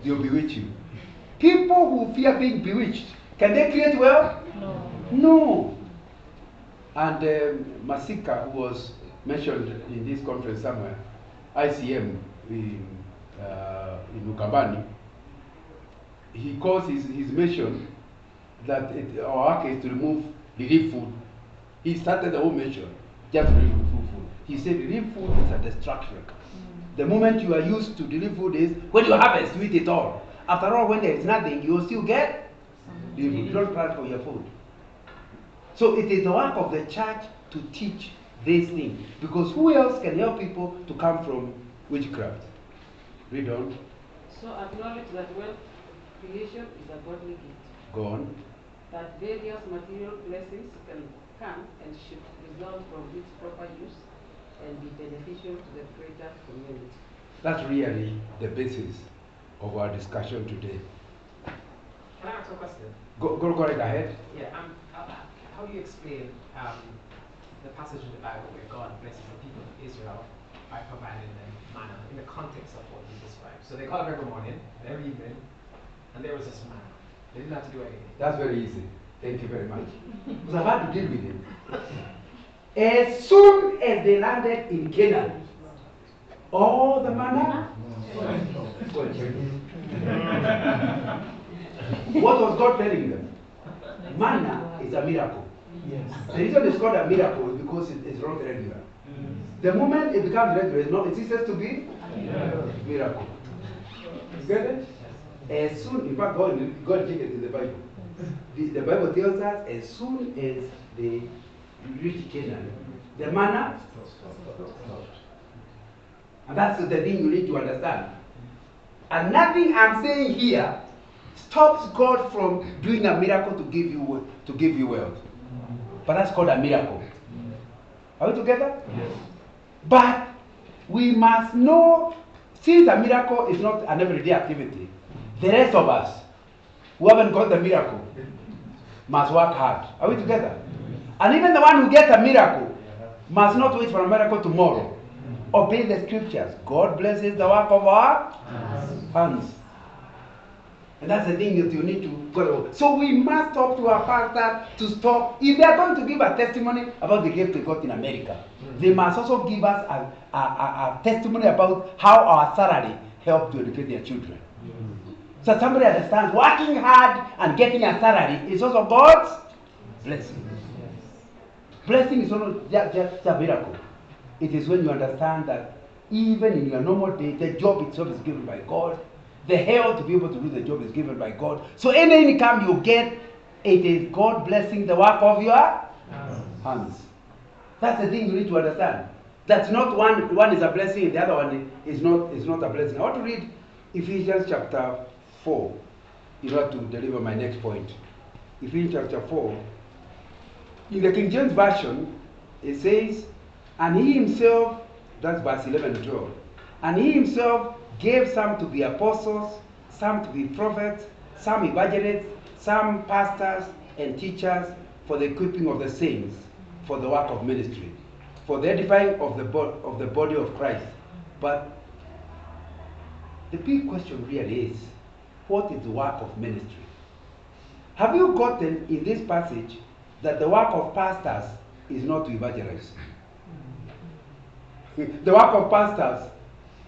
Speaker 1: they'll bewitch you. People who fear being bewitched, can they create wealth? No. And Masika, who was mentioned in this conference somewhere, ICM in Ukambani, he calls his mission that our work is to remove relief food. He started the whole mission just to remove food. He said relief food is a distraction. The moment you are used to relief food is when you harvest, you eat it all. After all, when there is nothing, you will still get relief food. You don't plan for your food. So it is the work of the church to teach these things. Because who else can help people to come from witchcraft? Read on.
Speaker 4: So acknowledge that wealth creation is a godly gift.
Speaker 1: Go on.
Speaker 4: That various material blessings can and should result from its proper use and be beneficial to the greater community.
Speaker 1: That's really the basis of our discussion today.
Speaker 2: Can I ask a question?
Speaker 1: Go right ahead.
Speaker 2: Yeah. How do you explain the passage in the Bible where God blesses the people of Israel by providing them manna in the context of what he described. So they got up every morning, every evening, and there was this manna. They didn't have to do anything.
Speaker 1: That's very easy. Thank you very much. Because I've had to deal with it. As soon as they landed in Canaan, all the manna. What was God telling them? Manna is a miracle.
Speaker 3: Yes.
Speaker 1: The reason it's called a miracle is because it is not regular. The moment it becomes regular, it ceases to be miracle. You get it? As soon, in fact, God did it in the Bible. The Bible tells us as soon as they reach Canaan, the manna stopped. And that's the thing you need to understand. And nothing I'm saying here stops God from doing a miracle to give you wealth. But that's called a miracle. Are we together?
Speaker 3: Yes.
Speaker 1: But we must know, since a miracle is not an everyday activity, the rest of us who haven't got the miracle must work hard. Are we together? And even the one who gets a miracle must not wait for a miracle tomorrow. Obey the scriptures. God blesses the work of our hands. And that's the thing that you need to go. So we must talk to our pastor to stop. If they are going to give a testimony about the gift they got in America, they must also give us a testimony about how our salary helped to educate their children. So somebody understands working hard and getting a salary is also God's blessing. Blessing is not just a miracle. It is when you understand that even in your normal day, the job itself is given by God. The health to be able to do the job is given by God. So any income you get, it is God blessing the work of your hands. That's the thing you need to understand. That's not one is a blessing, the other one is not a blessing. I want to read Ephesians chapter 4 in order to deliver my next point. Ephesians chapter 4. In the King James Version, it says, and he himself, that's verse 11 and 12, and he himself gave some to be apostles, some to be prophets, some evangelists, some pastors and teachers for the equipping of the saints, for the work of ministry, for the edifying of the body of Christ. But the big question really is, what is the work of ministry? Have you gotten in this passage that the work of pastors is not to evangelize? The work of pastors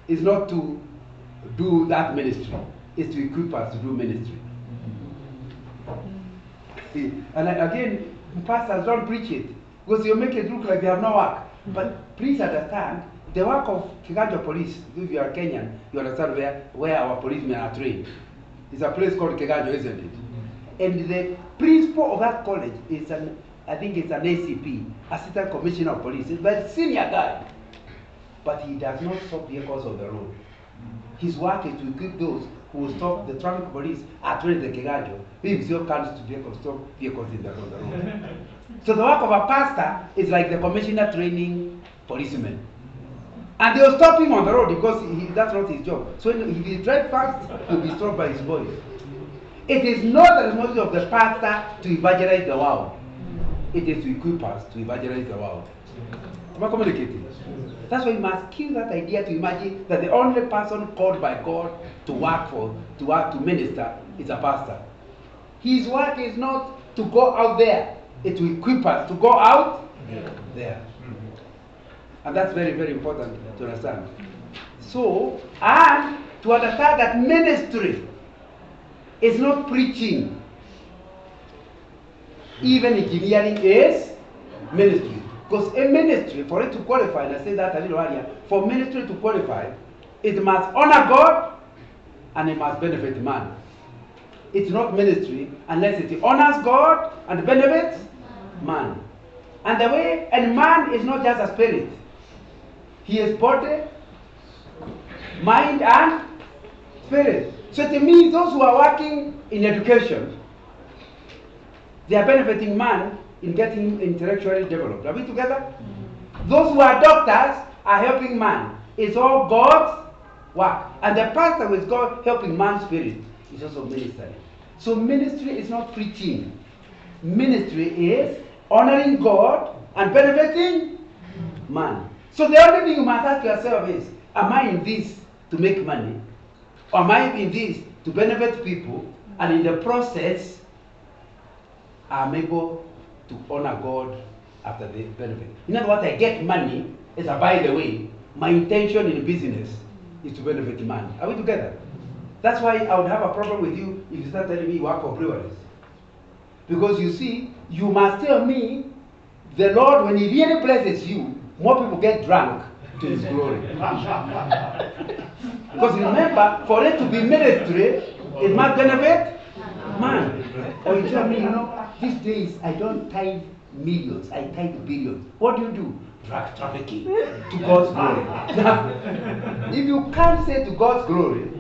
Speaker 1: is not to do that ministry, it's to equip us to do ministry. And again, pastors don't preach it because you make it look like they have no work. But please understand, the work of Kiganjo Police, if you are Kenyan, you understand where our policemen are trained. It's a place called Kiganjo, isn't it? And the principal of that college is I think it's an ACP, Assistant Commissioner of Police. He's a very senior guy. But he does not stop vehicles on the road. His work is to equip those who will stop the traffic police at the Kiganjo. He himself can't stop vehicles in the road. So the work of a pastor is like the commissioner training policemen. And they'll stop him on the road because that's not his job. So if he drives fast, he'll be stopped by his boys. It is not the responsibility of the pastor to evangelize the world. It is to equip us to evangelize the world. Am I communicating? That's why you must kill that idea to imagine that the only person called by God to to minister is a pastor. His work is not to go out there, it's to equip us to go out there. And that's very, very important to understand. So, and to understand that ministry is not preaching. Even engineering is ministry. Because a ministry, for it to qualify, and I said that a little earlier, for ministry to qualify, it must honor God and it must benefit man. It's not ministry unless it honors God and benefits man. And man is not just a spirit. He is body, mind, and spirit. So it means those who are working in education, they are benefiting man in getting intellectually developed. Are we together? Those who are doctors are helping man. It's all God's work. And the pastor with God helping man's spirit is also ministry. So ministry is not preaching. Ministry is honoring God and benefiting man. So the only thing you must ask yourself is, am I in this to make money? Or am I in this to benefit people? And in the process, I'm able to honor God after the benefit. In other words, I get money, as a by the way, my intention in business is to benefit man. Are we together? That's why I would have a problem with you if you start telling me you work for breweries. Because you see, you must tell me, the Lord, when He really blesses you, more people get drunk to His glory. Because remember, for it to be ministry, it must benefit man. Or you tell me, these days I don't tithe millions, I tithe billions. What do? Drug trafficking to God's glory. Now, if you can't say to God's glory,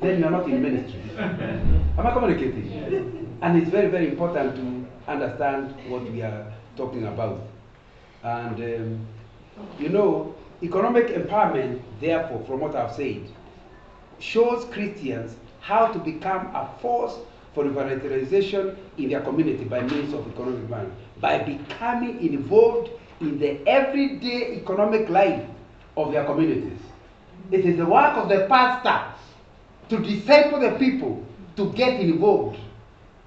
Speaker 1: then you are not in ministry. Am I communicating? And it's very, very important to understand what we are talking about. And economic empowerment, therefore, from what I've said, shows Christians how to become a force for revitalization in their community by means of economic empowerment, by becoming involved in the everyday economic life of their communities. It is the work of the pastor to disciple the people to get involved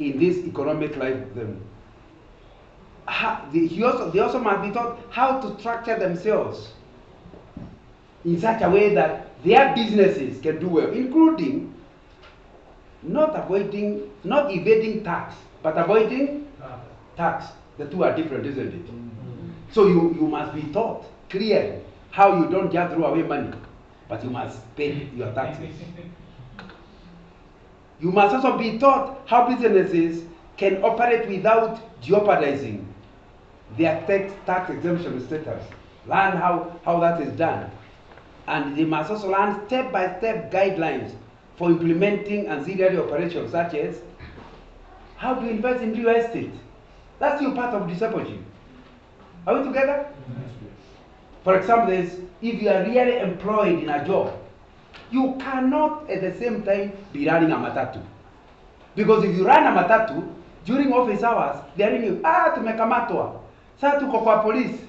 Speaker 1: in this economic life of them. They also must be taught how to structure themselves in such a way that their businesses can do well, including not evading tax, but avoiding tax. The two are different, isn't it? So you must be taught clearly how you don't just throw away money, but you must pay your taxes. You must also be taught how businesses can operate without jeopardizing their tax exemption status. Learn how that is done. And they must also learn step-by-step guidelines for implementing ancillary operations, such as how to invest in real estate. That's your part of discipleship. Are we together? For example, if you are really employed in a job, you cannot at the same time be running a matatu. Because if you run a matatu, during office hours, they are telling you, tumekamatwa. Sasa tuko kwa police.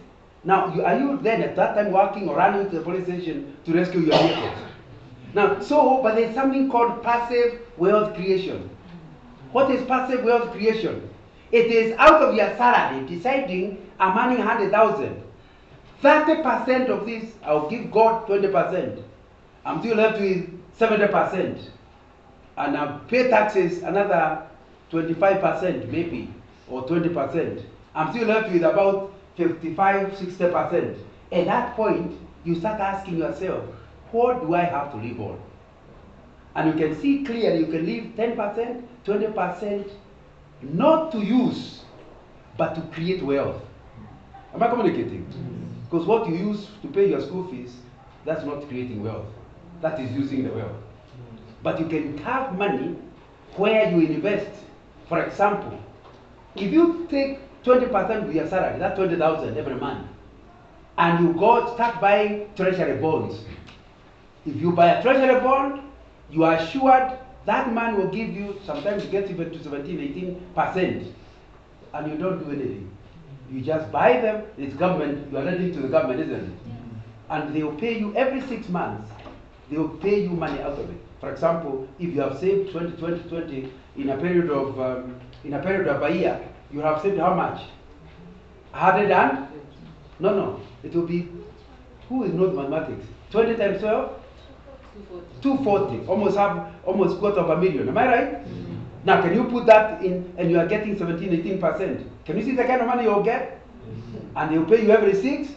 Speaker 1: Now, are you then at that time working or running to the police station to rescue your vehicles? Now, but there's something called passive wealth creation. What is passive wealth creation? It is out of your salary deciding, I'm earning 100,000. 30% of this, I'll give God 20%. I'm still left with 70%. And I'll pay taxes another 25% maybe, or 20%. I'm still left with about 55-60%. At that point, you start asking yourself, what do I have to live on? And you can see clearly, you can leave 10%, 20%, not to use, but to create wealth. Am I communicating? Because what you use to pay your school fees, that's not creating wealth. That is using the wealth. But you can have money where you invest. For example, if you take 20% of your salary, that's 20,000 every month, and you start buying treasury bonds. If you buy a treasury bond, you are assured that man will give you, sometimes you get even to 17-18%, and you don't do anything. You just buy them, it's government, you are lending to the government, isn't it? And they will pay you every 6 months, they will pay you money out of it. For example, if you have saved 20 in a period of a year, you have saved how much? 100 and? No. It will be, who is not mathematics? 20 times 12? 240. Almost $250,000. Am I right? Now, can you put that in and you are getting 17-18%? Can you see the kind of money you'll get? And they'll pay you every 6?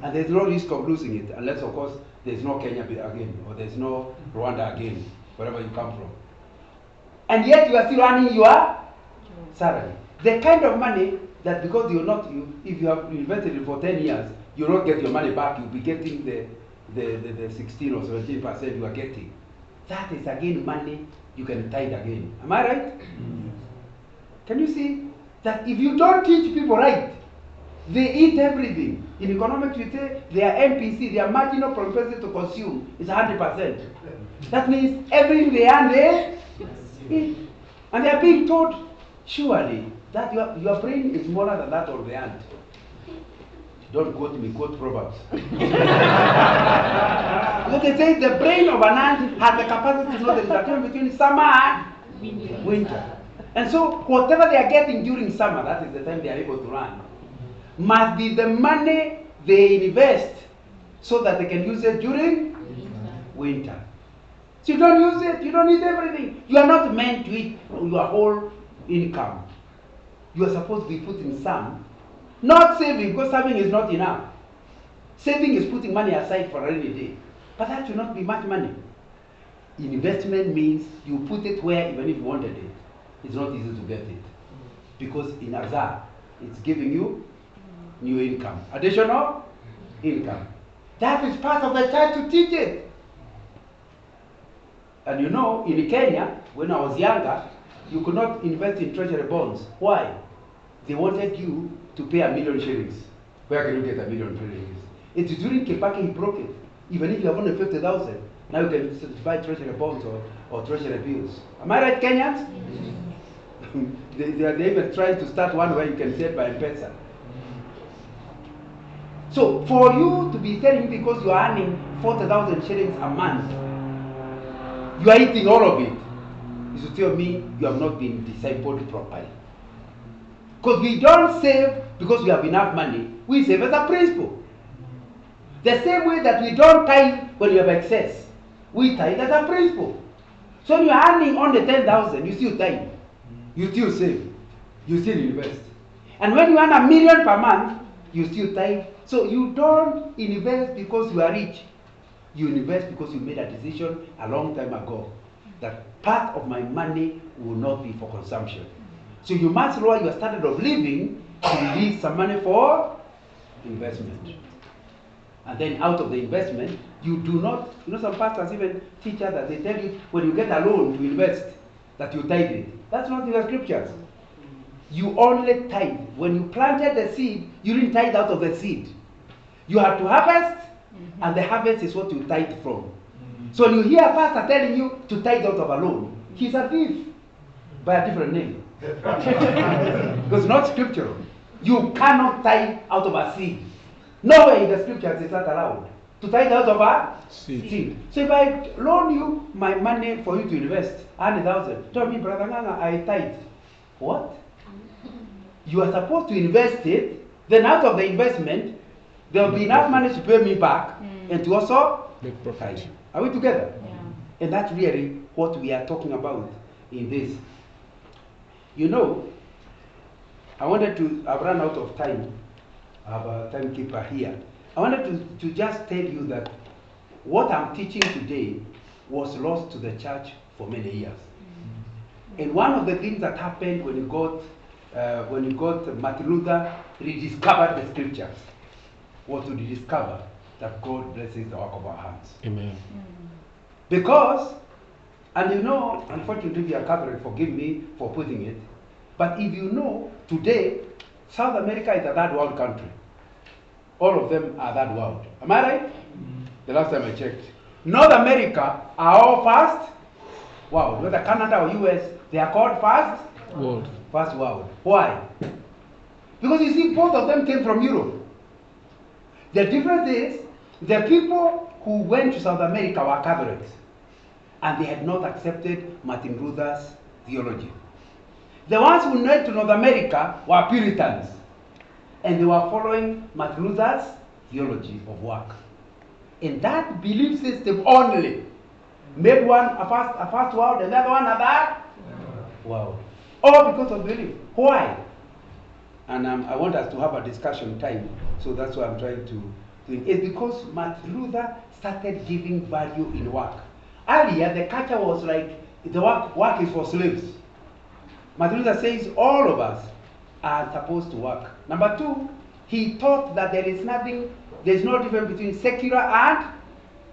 Speaker 1: And there's no risk of losing it, unless, of course, there's no Kenya again, or there's no Rwanda again, wherever you come from. And yet you are still earning your salary. The kind of money that, because if you have invested it for 10 years, you don't get your money back, you'll be getting the 16 or 17% you are getting. That is again money you can tithe again. Am I right? Can you see that if you don't teach people right, they eat everything. In economics, we say their MPC, their marginal propensity to consume, is 100%. That means everything they earn, they eat. And they are being told, surely, that your brain is smaller than that of the ant. Don't quote me, quote Proverbs. Look, it says the brain of an ant has the capacity to know the difference between summer and winter. And so, whatever they are getting during summer, that is the time they are able to run, must be the money they invest so that they can use it during winter. So you don't use it, you don't eat everything. You are not meant to eat your whole income. You are supposed to be putting some, not saving, because saving is not enough. Saving is putting money aside for a rainy day. But that should not be much money. Investment means you put it where, even if you wanted it, it's not easy to get it. Because in Azar, it's giving you new income, additional income. That is part of the church to teach it. And you know, in Kenya, when I was younger, you could not invest in treasury bonds. Why? They wanted you to pay 1 million shillings. Where can you get 1 million shillings? It's during Kibaki he broke it. Even if you have only 50,000, now you can buy treasury bonds or treasury bills. Am I right, Kenyans? they are even trying to start one where you can save by M-Pesa. So for you to be telling me because you are earning 40,000 shillings a month, you are eating all of it, is to tell me you have not been discipled properly. Because we don't save because we have enough money. We save as a principle. The same way that we don't tithe when you have excess. We tithe as a principle. So when you are earning only 10,000, you still tithe. You still save. You still invest. And when you earn 1 million per month, you still tithe. So you don't invest because you are rich. You invest because you made a decision a long time ago that part of my money will not be for consumption. So you must lower your standard of living to release some money for investment. And then out of the investment, you do not, some pastors even teach us that they tell you when you get a loan to invest, that you tithe it. That's not in the scriptures. You only tithe. When you planted the seed, you didn't tithe out of the seed. You had to harvest, and the harvest is what you tithe from. So when you hear a pastor telling you to tithe out of a loan, he's a thief by a different name. Because it's not scriptural. You cannot tithe out of a seed. Nowhere in the scriptures is that allowed. To tithe out of a seed. So if I loan you my money for you to invest, 100,000, tell me, Brother Nganga, I tithe. What? You are supposed to invest it, then out of the investment, there will be enough money to pay me back and to also
Speaker 3: make profit.
Speaker 1: Are we together?
Speaker 4: Yeah.
Speaker 1: And that's really what we are talking about in this. You know, I've run out of time. I have a timekeeper here. I wanted to just tell you that what I'm teaching today was lost to the church for many years. And one of the things that happened when you got Martin Luther rediscovered the scriptures was to rediscover that God blesses the work of our hands.
Speaker 3: Amen.
Speaker 1: Because, and you know, unfortunately, we are Catholic, forgive me for putting it, but if you know, today, South America is a third world country. All of them are third world. Am I right? The last time I checked. North America are all first world. Whether Canada or US, they are called first
Speaker 3: World.
Speaker 1: First world. Why? Because you see, both of them came from Europe. The difference is, the people who went to South America were Catholics, and they had not accepted Martin Luther's theology. The ones who went to North America were Puritans, and they were following Martin Luther's theology of work. And that belief system only made one a first world and the other one a third world. All because of belief. Why? And I want us to have a discussion time, so that's what I'm trying to think. It's because Martin Luther started giving value in work. Earlier, the culture was like, the work is for slaves. Martin Luther says all of us are supposed to work. Number two, he taught that there is no difference between secular and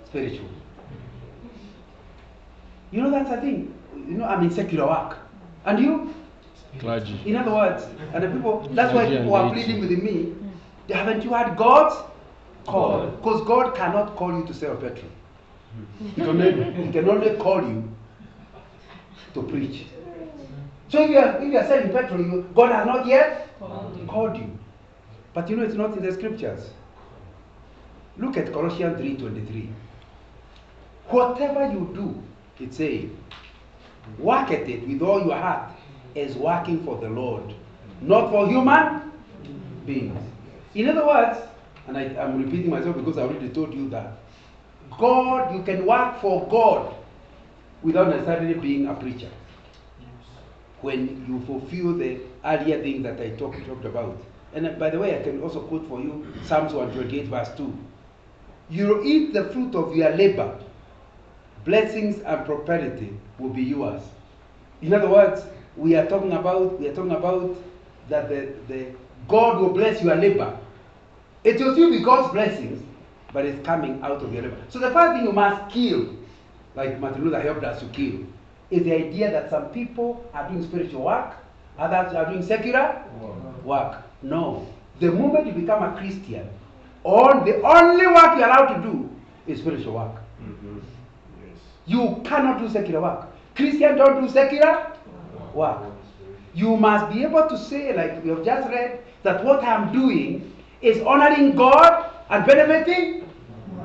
Speaker 1: spiritual. You know, that's a thing. You know, I'm in secular work. And you?
Speaker 3: Clergy.
Speaker 1: In other words, and the people, that's why
Speaker 3: Clergy
Speaker 1: people are pleading with me. Haven't you heard God's call? Because God cannot call you to sell petrol. He can only call you to preach. So if you are selling petrol, God has not yet called you. But you know, it's not in the scriptures. Look at Colossians 3:23. Whatever you do, it's saying, work at it with all your heart as working for the Lord, not for human beings. In other words, and I'm repeating myself because I already told you that, God, you can work for God without necessarily being a preacher. When you fulfill the earlier things that I talked about. And by the way, I can also quote for you Psalms 128 verse 2. You will eat the fruit of your labor. Blessings and prosperity will be yours. In other words, we are talking about that the God will bless your labor. It will still be God's blessings, but it's coming out of your labor. So the first thing you must kill, like Martin Luther helped us to kill, is the idea that some people are doing spiritual work, others are doing secular work. No. The moment you become a Christian, the only work you're allowed to do is spiritual work.
Speaker 3: Mm-hmm. Yes.
Speaker 1: You cannot do secular work. Christians don't do secular work. You must be able to say, like we have just read, that what I'm doing is honoring God and benefiting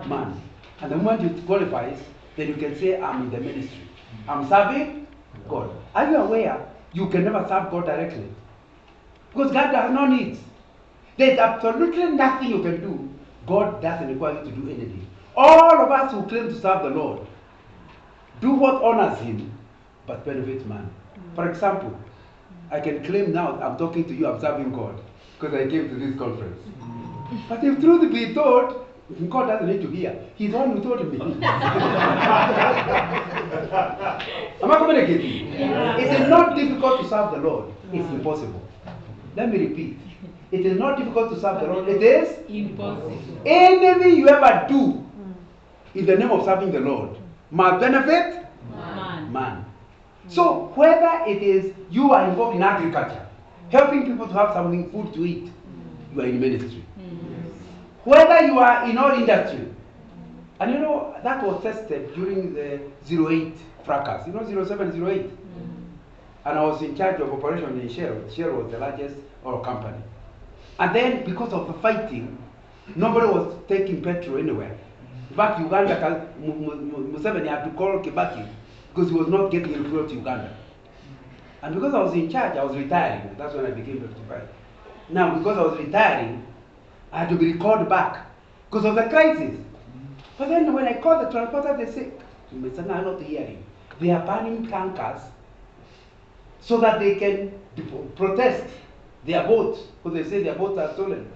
Speaker 1: man. And the moment it qualifies, then you can say, I'm in the ministry. I'm serving God. Are you aware you can never serve God directly? Because God has no needs. There's absolutely nothing you can do. God doesn't require you to do anything. All of us who claim to serve the Lord do what honors Him, but benefits man. For example, I can claim now I'm talking to you, I'm serving God, because I came to this conference. But if truth be told, God doesn't need to hear. He's the one who told me. Am I communicating?
Speaker 4: Yeah.
Speaker 1: It is not difficult to serve the Lord. It's impossible. Let me repeat. It is not difficult to serve the Lord. It is
Speaker 4: Impossible.
Speaker 1: anything you ever do in the name of serving the Lord must benefit man. So whether it is you are involved in agriculture, helping people to have something food to eat, you are in ministry. Whether you are in oil industry, and you know that was tested during the 08 fracas, 07, 08. And I was in charge of operation in Shell. Shell was the largest oil company. And then because of the fighting, nobody was taking petrol anywhere. In fact, Uganda, Museveni had to call Kibaki because he was not getting fuel to Uganda. And because I was in charge, I was retiring. That's when I became 55. Now, because I was retiring, I had to be recalled back because of the crisis. But then when I called the transporter, they said, Mr. I'm not hearing. They are banning tankers so that they can protest their boats, because they say their boats are stolen.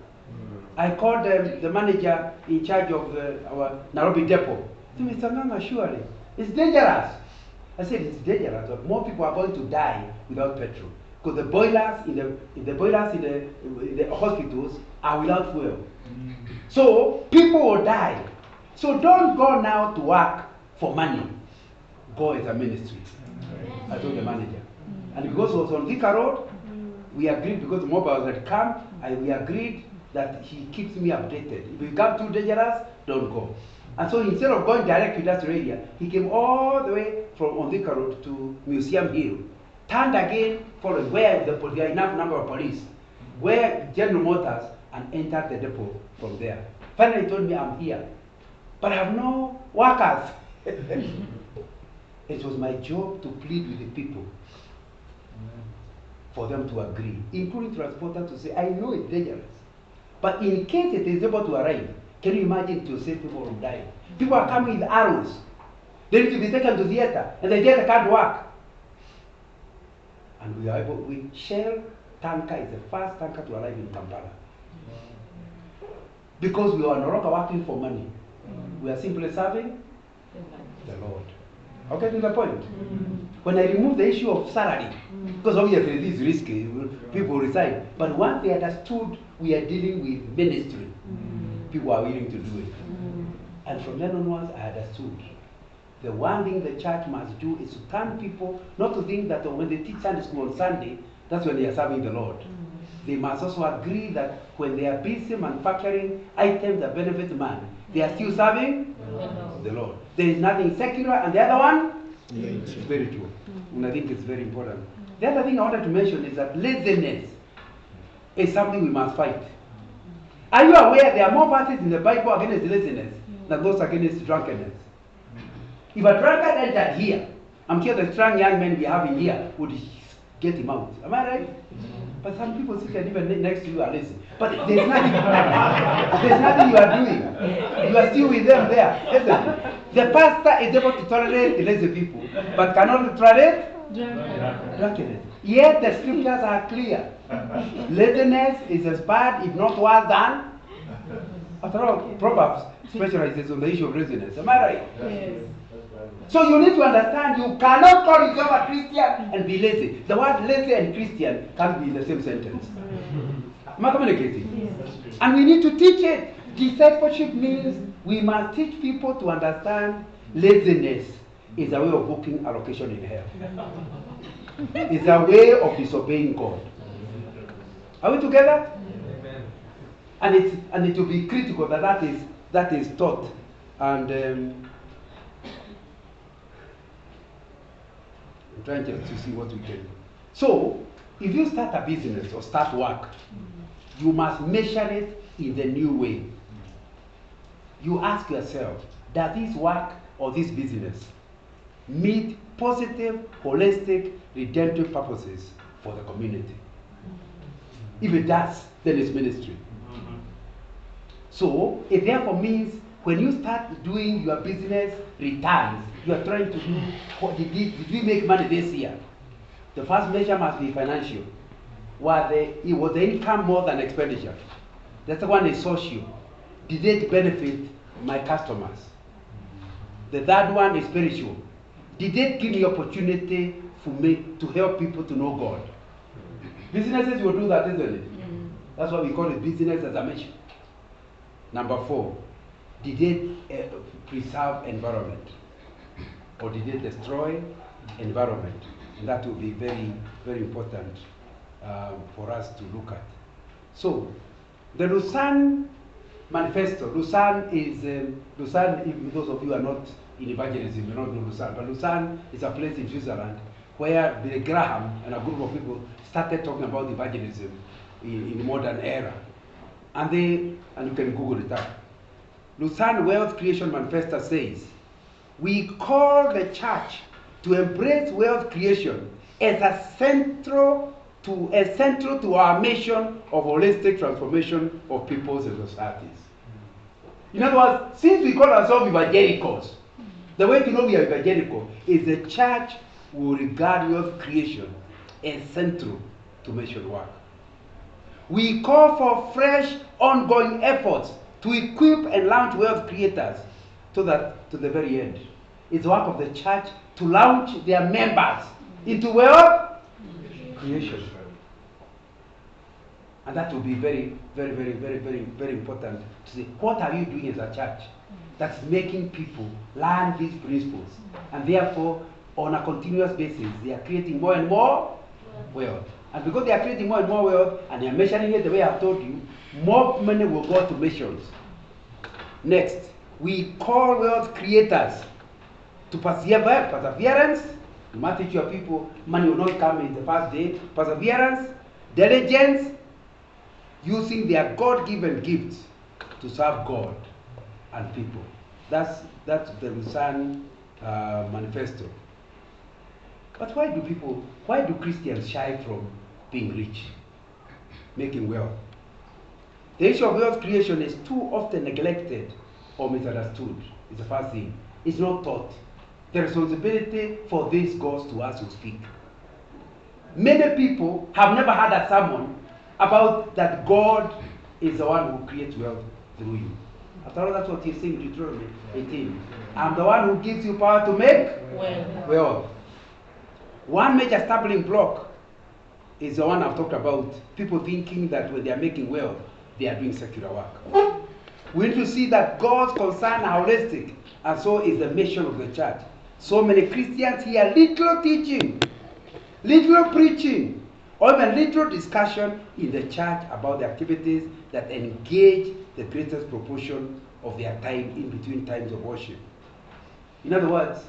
Speaker 1: I called the manager in charge of our Nairobi depot. He said, Mr. Nganga, surely, it's dangerous. I said, it's dangerous, but more people are going to die without petrol. Because the boilers in the hospitals are without fuel. So people will die. So don't go now to work for money. Go as a ministry. I told the manager. And because it was on Thika Road, we agreed, because the mobiles had come, and we agreed that he keeps me updated. If you come too dangerous, don't go. And so instead of going direct to that area, he came all the way from Thika Road to Museum Hill, turned again, followed where there are enough number of police, where General Motors, and entered the depot from there. Finally, he told me, I'm here, but I have no workers. It was my job to plead with the people for them to agree, including transporters, to say, I know it's dangerous, but in case it is able to arrive, can you imagine, to save people from dying? People are coming with arrows. They need to be taken to theater, and the theater can't work. And we are able, Shell tanker is the first tanker to arrive in Kampala. Because we are no longer working for money. We are simply serving the Lord. Okay, to the point. When I remove the issue of salary, because obviously this is risky, people resign. But once they understood we are dealing with ministry, people are willing to do it. And from then onwards, I understood. The one thing the church must do is to turn people, not to think that when they teach Sunday school on Sunday, that's when they are serving the Lord. They must also agree that when they are busy manufacturing items that benefit man, they are still serving the Lord. There is nothing secular, and the other one is spiritual. And I think it's very important. The other thing I wanted to mention is that laziness is something we must fight. Are you aware there are more verses in the Bible against laziness than those against drunkenness? If a drunkard entered here, I'm sure the strong young men we have in here would get him out. Am I right? But some people sitting even next to you are lazy. But there's nothing, there's nothing you are doing. You are still with them there, isn't it? The pastor is able to tolerate the lazy people, but cannot tolerate drunkenness. Yet the scriptures are clear. Laziness is as bad, if not worse than. After all, Proverbs specializes on the issue of laziness. Am I right?
Speaker 4: Yes.
Speaker 1: So you need to understand you cannot call yourself a Christian and be lazy. The word lazy and Christian can't be in the same sentence. Am I communicating?
Speaker 4: Yes.
Speaker 1: And we need to teach it. Discipleship means we must teach people to understand laziness is a way of booking a location in hell. It's a way of disobeying God. Are we together?
Speaker 2: Amen.
Speaker 1: And it will be critical that is taught. And I'm trying to see what we can do. So, if you start a business or start work, you must measure it in the new way. You ask yourself, does this work or this business meet positive, holistic, redemptive purposes for the community? If it does, then it's ministry. So, it therefore means when you start doing your business returns, you are trying to do, did we make money this year? The first measure must be financial. Was the income more than expenditure? The second one is social. Did it benefit my customers? The third one is spiritual. Did it give me opportunity to help people to know God? Businesses will do that, isn't it? That's why we call it business as a mission. Number 4, did it preserve environment? Or did it destroy environment? And that will be very, very important for us to look at. So, the Lausanne Manifesto. Lausanne is, if those of you are not in evangelism, you don't know Lausanne, but Lausanne is a place in Switzerland where Billy Graham and a group of people started talking about evangelism in the modern era. And you can Google it up. Lausanne Wealth Creation Manifesto says, we call the church to embrace wealth creation as central to our mission of holistic transformation of peoples and societies. In other words, since we call ourselves evangelicals, the way to know we are evangelical is the church will regard wealth creation as central to mission work. We call for fresh, ongoing efforts to equip and launch wealth creators to the very end. It's the work of the church to launch their members into wealth creation. And that will be very, very, very, very, very, very important to say, what are you doing as a church that's making people learn these principles? And therefore, on a continuous basis, they are creating more and more wealth. And because they are creating more and more wealth, and they are measuring it the way I've told you, more money will go to missions. Next, we call wealth creators to perseverance. You must teach your people, money will not come in the first day. Perseverance, diligence, using their God-given gifts to serve God and people. That's the Lausanne Manifesto. But why do Christians shy from being rich, making wealth? The issue of wealth creation is too often neglected or misunderstood. It's the first thing. It's not taught. The responsibility for this goes to us who speak. Many people have never heard a sermon about that God is the one who creates wealth through you. After all, that's what he's saying in Deuteronomy 18. I'm the one who gives you power to make wealth. One major stumbling block is the one I've talked about. People thinking that when they are making wealth, they are doing secular work. We need to see that God's concern are holistic, and so is the mission of the church. So many Christians hear little teaching, little preaching, or even little discussion in the church about the activities that engage the greatest proportion of their time in between times of worship. In other words,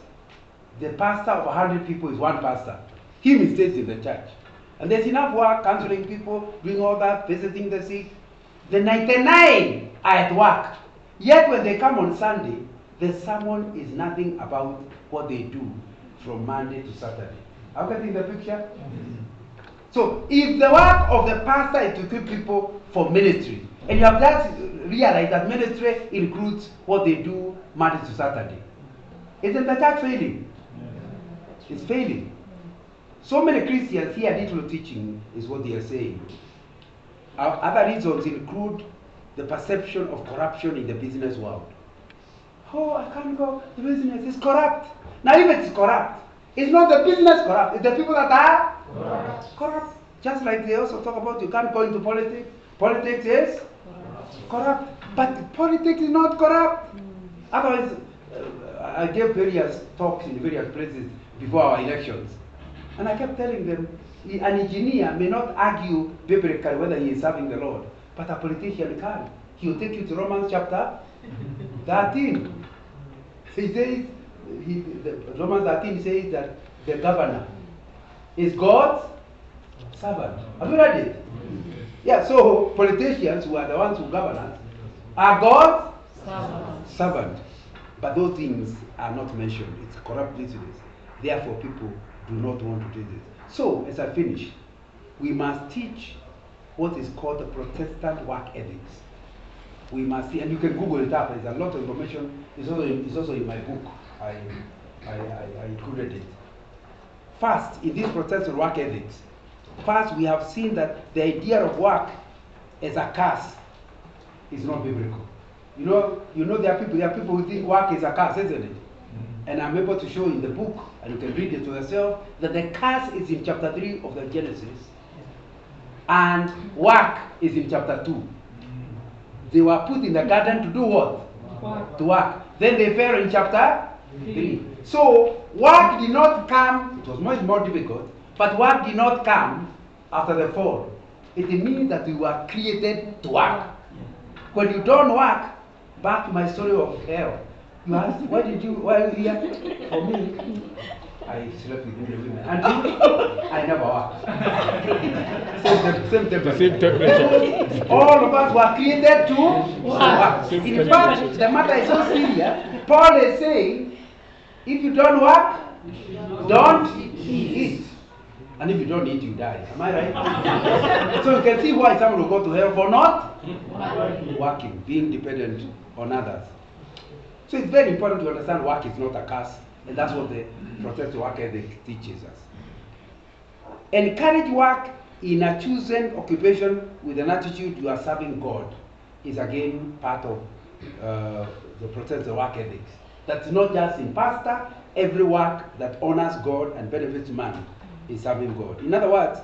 Speaker 1: the pastor of 100 people is one pastor. He stays in the church. And there's enough work, counseling people, doing all that, visiting the sick. The 99 are at work. Yet when they come on Sunday, the sermon is nothing about what they do from Monday to Saturday. Are you getting the picture? So if the work of the pastor is to equip people for ministry, and you have just realized that ministry includes what they do Monday to Saturday, isn't the church failing? It's failing. So many Christians hear little teaching is what they are saying. Other reasons include the perception of corruption in the business world. Oh, I can't go to business, it's corrupt. Now if it's corrupt, it's not the business corrupt, it's the people that are corrupt. Just like they also talk about you can't go into politics. Politics is corrupt. But politics is not corrupt. Otherwise, I gave various talks in various places before our elections. And I kept telling them, an engineer may not argue biblically whether he is serving the Lord, but a politician can. He will take you to Romans chapter 13. He says, Romans 13 says that the governor is God's servant. Have you read it? Yeah, so politicians who are the ones who govern us are God's servant. But those things are not mentioned. It's corrupt business. Therefore, people do not want to do this. So, as I finish, we must teach what is called the Protestant work ethics. We must see, and you can Google it up. There's a lot of information. It's also in my book. I included it. First, in this Protestant work ethics, first we have seen that the idea of work as a curse is not biblical. You know there are people who think work is a curse, isn't it? And I'm able to show in the book, and you can read it to yourself, that the curse is in chapter 3 of the Genesis, and work is in chapter 2. They were put in the garden to do what? To work. Then they fell in chapter 3. So work did not come, it was much more difficult, but work did not come after the fall. It means that we were created to work. When you don't work, back to my story of hell. You ask, why are you here? For me, I slept with many women. And I never worked. Same temperature. All of us were created to work. In fact, the matter is so serious. Paul is saying, if you don't work, don't eat. And if you don't eat, you die. Am I right? So you can see why someone will go to hell for not working, being dependent on others. So it's very important to understand work is not a curse, and that's what the Protestant work ethic teaches us. Encourage work in a chosen occupation with an attitude you are serving God is again part of the Protestant work ethics. That's not just in pastor. Every work that honors God and benefits man is serving God. In other words,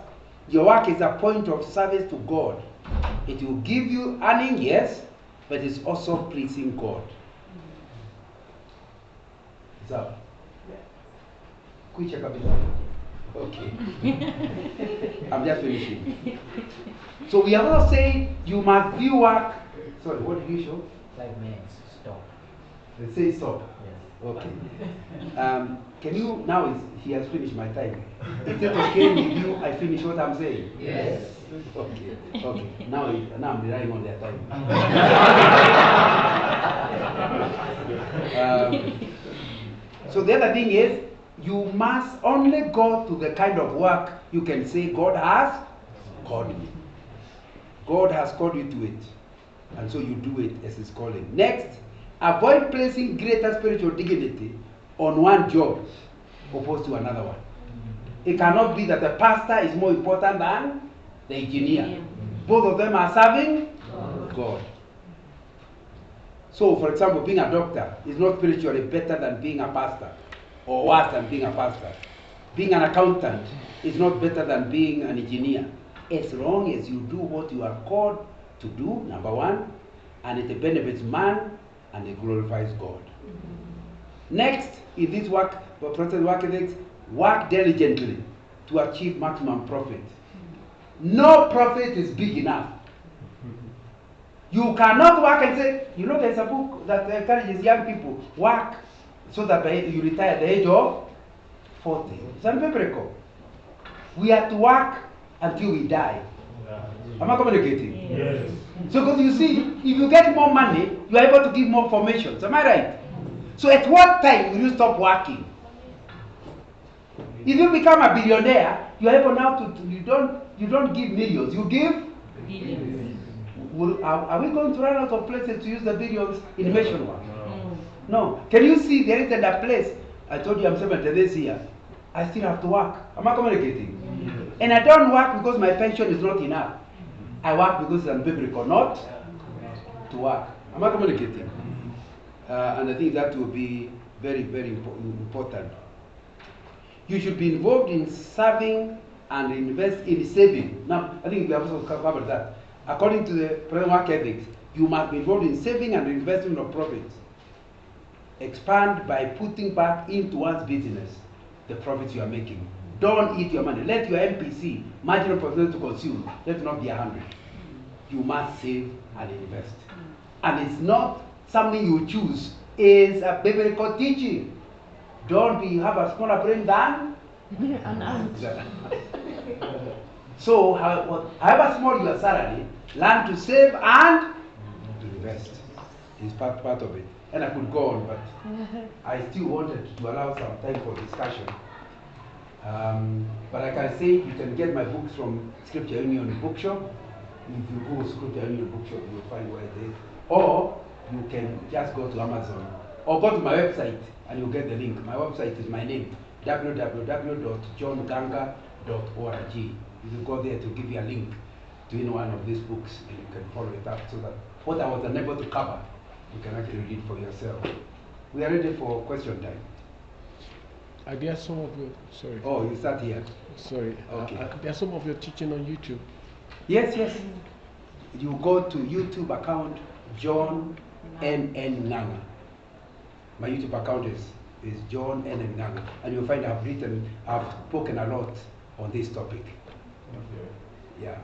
Speaker 1: your work is a point of service to God. It will give you earning, yes, but it's also pleasing God. So, okay. I'm just finishing. So we are all saying you must view work. Sorry, what did you show?
Speaker 3: 5 minutes. Stop.
Speaker 1: They say stop.
Speaker 3: Yes.
Speaker 1: Okay. Can you now? He has finished my time. Is it okay with you? I finish what I'm saying.
Speaker 3: Yes.
Speaker 1: Okay. Okay. Now I'm relying on their time. So the other thing is, you must only go to the kind of work you can say God has called me. God has called you to it, and so you do it as His calling. Next, avoid placing greater spiritual dignity on one job opposed to another one. It cannot be that the pastor is more important than the engineer. Both of them are serving God. So, for example, being a doctor is not spiritually better than being a pastor, or worse than being a pastor. Being an accountant is not better than being an engineer, as long as you do what you are called to do, number one, and it benefits man and it glorifies God. Next, in this work, Protestant work ethics, work diligently to achieve maximum profit. No profit is big enough. You cannot work and say, there's a book that encourages young people, work so that you retire at the age of 40. It's unbiblical. We have to work until we die. Am I communicating?
Speaker 3: Yes.
Speaker 1: So, because you see, if you get more money, you are able to give more formations. Am I right? So, at what time will you stop working? If you become a billionaire, you are able now to you don't give millions, you give
Speaker 4: Billions.
Speaker 1: Are we going to run out of places to use the billions in mission work? No. Can you see there isn't a place? I told you I'm 70 this year. I still have to work. Am I communicating? And I don't work because my pension is not enough. I work because I'm biblical, not to work. Am I communicating? And I think that will be very, very important. You should be involved in serving and invest in saving. Now, I think we have also covered that. According to the present work ethics, you must be involved in saving and investing of profits. Expand by putting back into one's business the profits you are making. Don't eat your money. Let your MPC, marginal profit to consume, let it not be 100. You must save and invest. And it's not something you choose. It's a biblical teaching. Don't have a smaller brain than an ant. So, however small your salary, learn to save and invest. It's part of it. And I could go on, but I still wanted to allow some time for discussion. But I can say you can get my books from Scripture Union Bookshop. If you go to Scripture Union Bookshop, you will find where it is. Or you can just go to Amazon. Or go to my website and you'll get the link. My website is my name, www.johnganga.org. You will go there to give you a link to any one of these books and you can follow it up so that what I was unable to cover, you can actually read for yourself. We are ready for question time.
Speaker 3: There are some of your, sorry.
Speaker 1: Oh, you start here.
Speaker 3: Sorry.
Speaker 1: Okay.
Speaker 3: There are some of your teaching on YouTube.
Speaker 1: Yes. You go to YouTube account, John N.N. Nganga. My YouTube account is John N.N. Nganga. And you'll find I've spoken a lot on this topic.
Speaker 3: Okay.
Speaker 1: Yeah.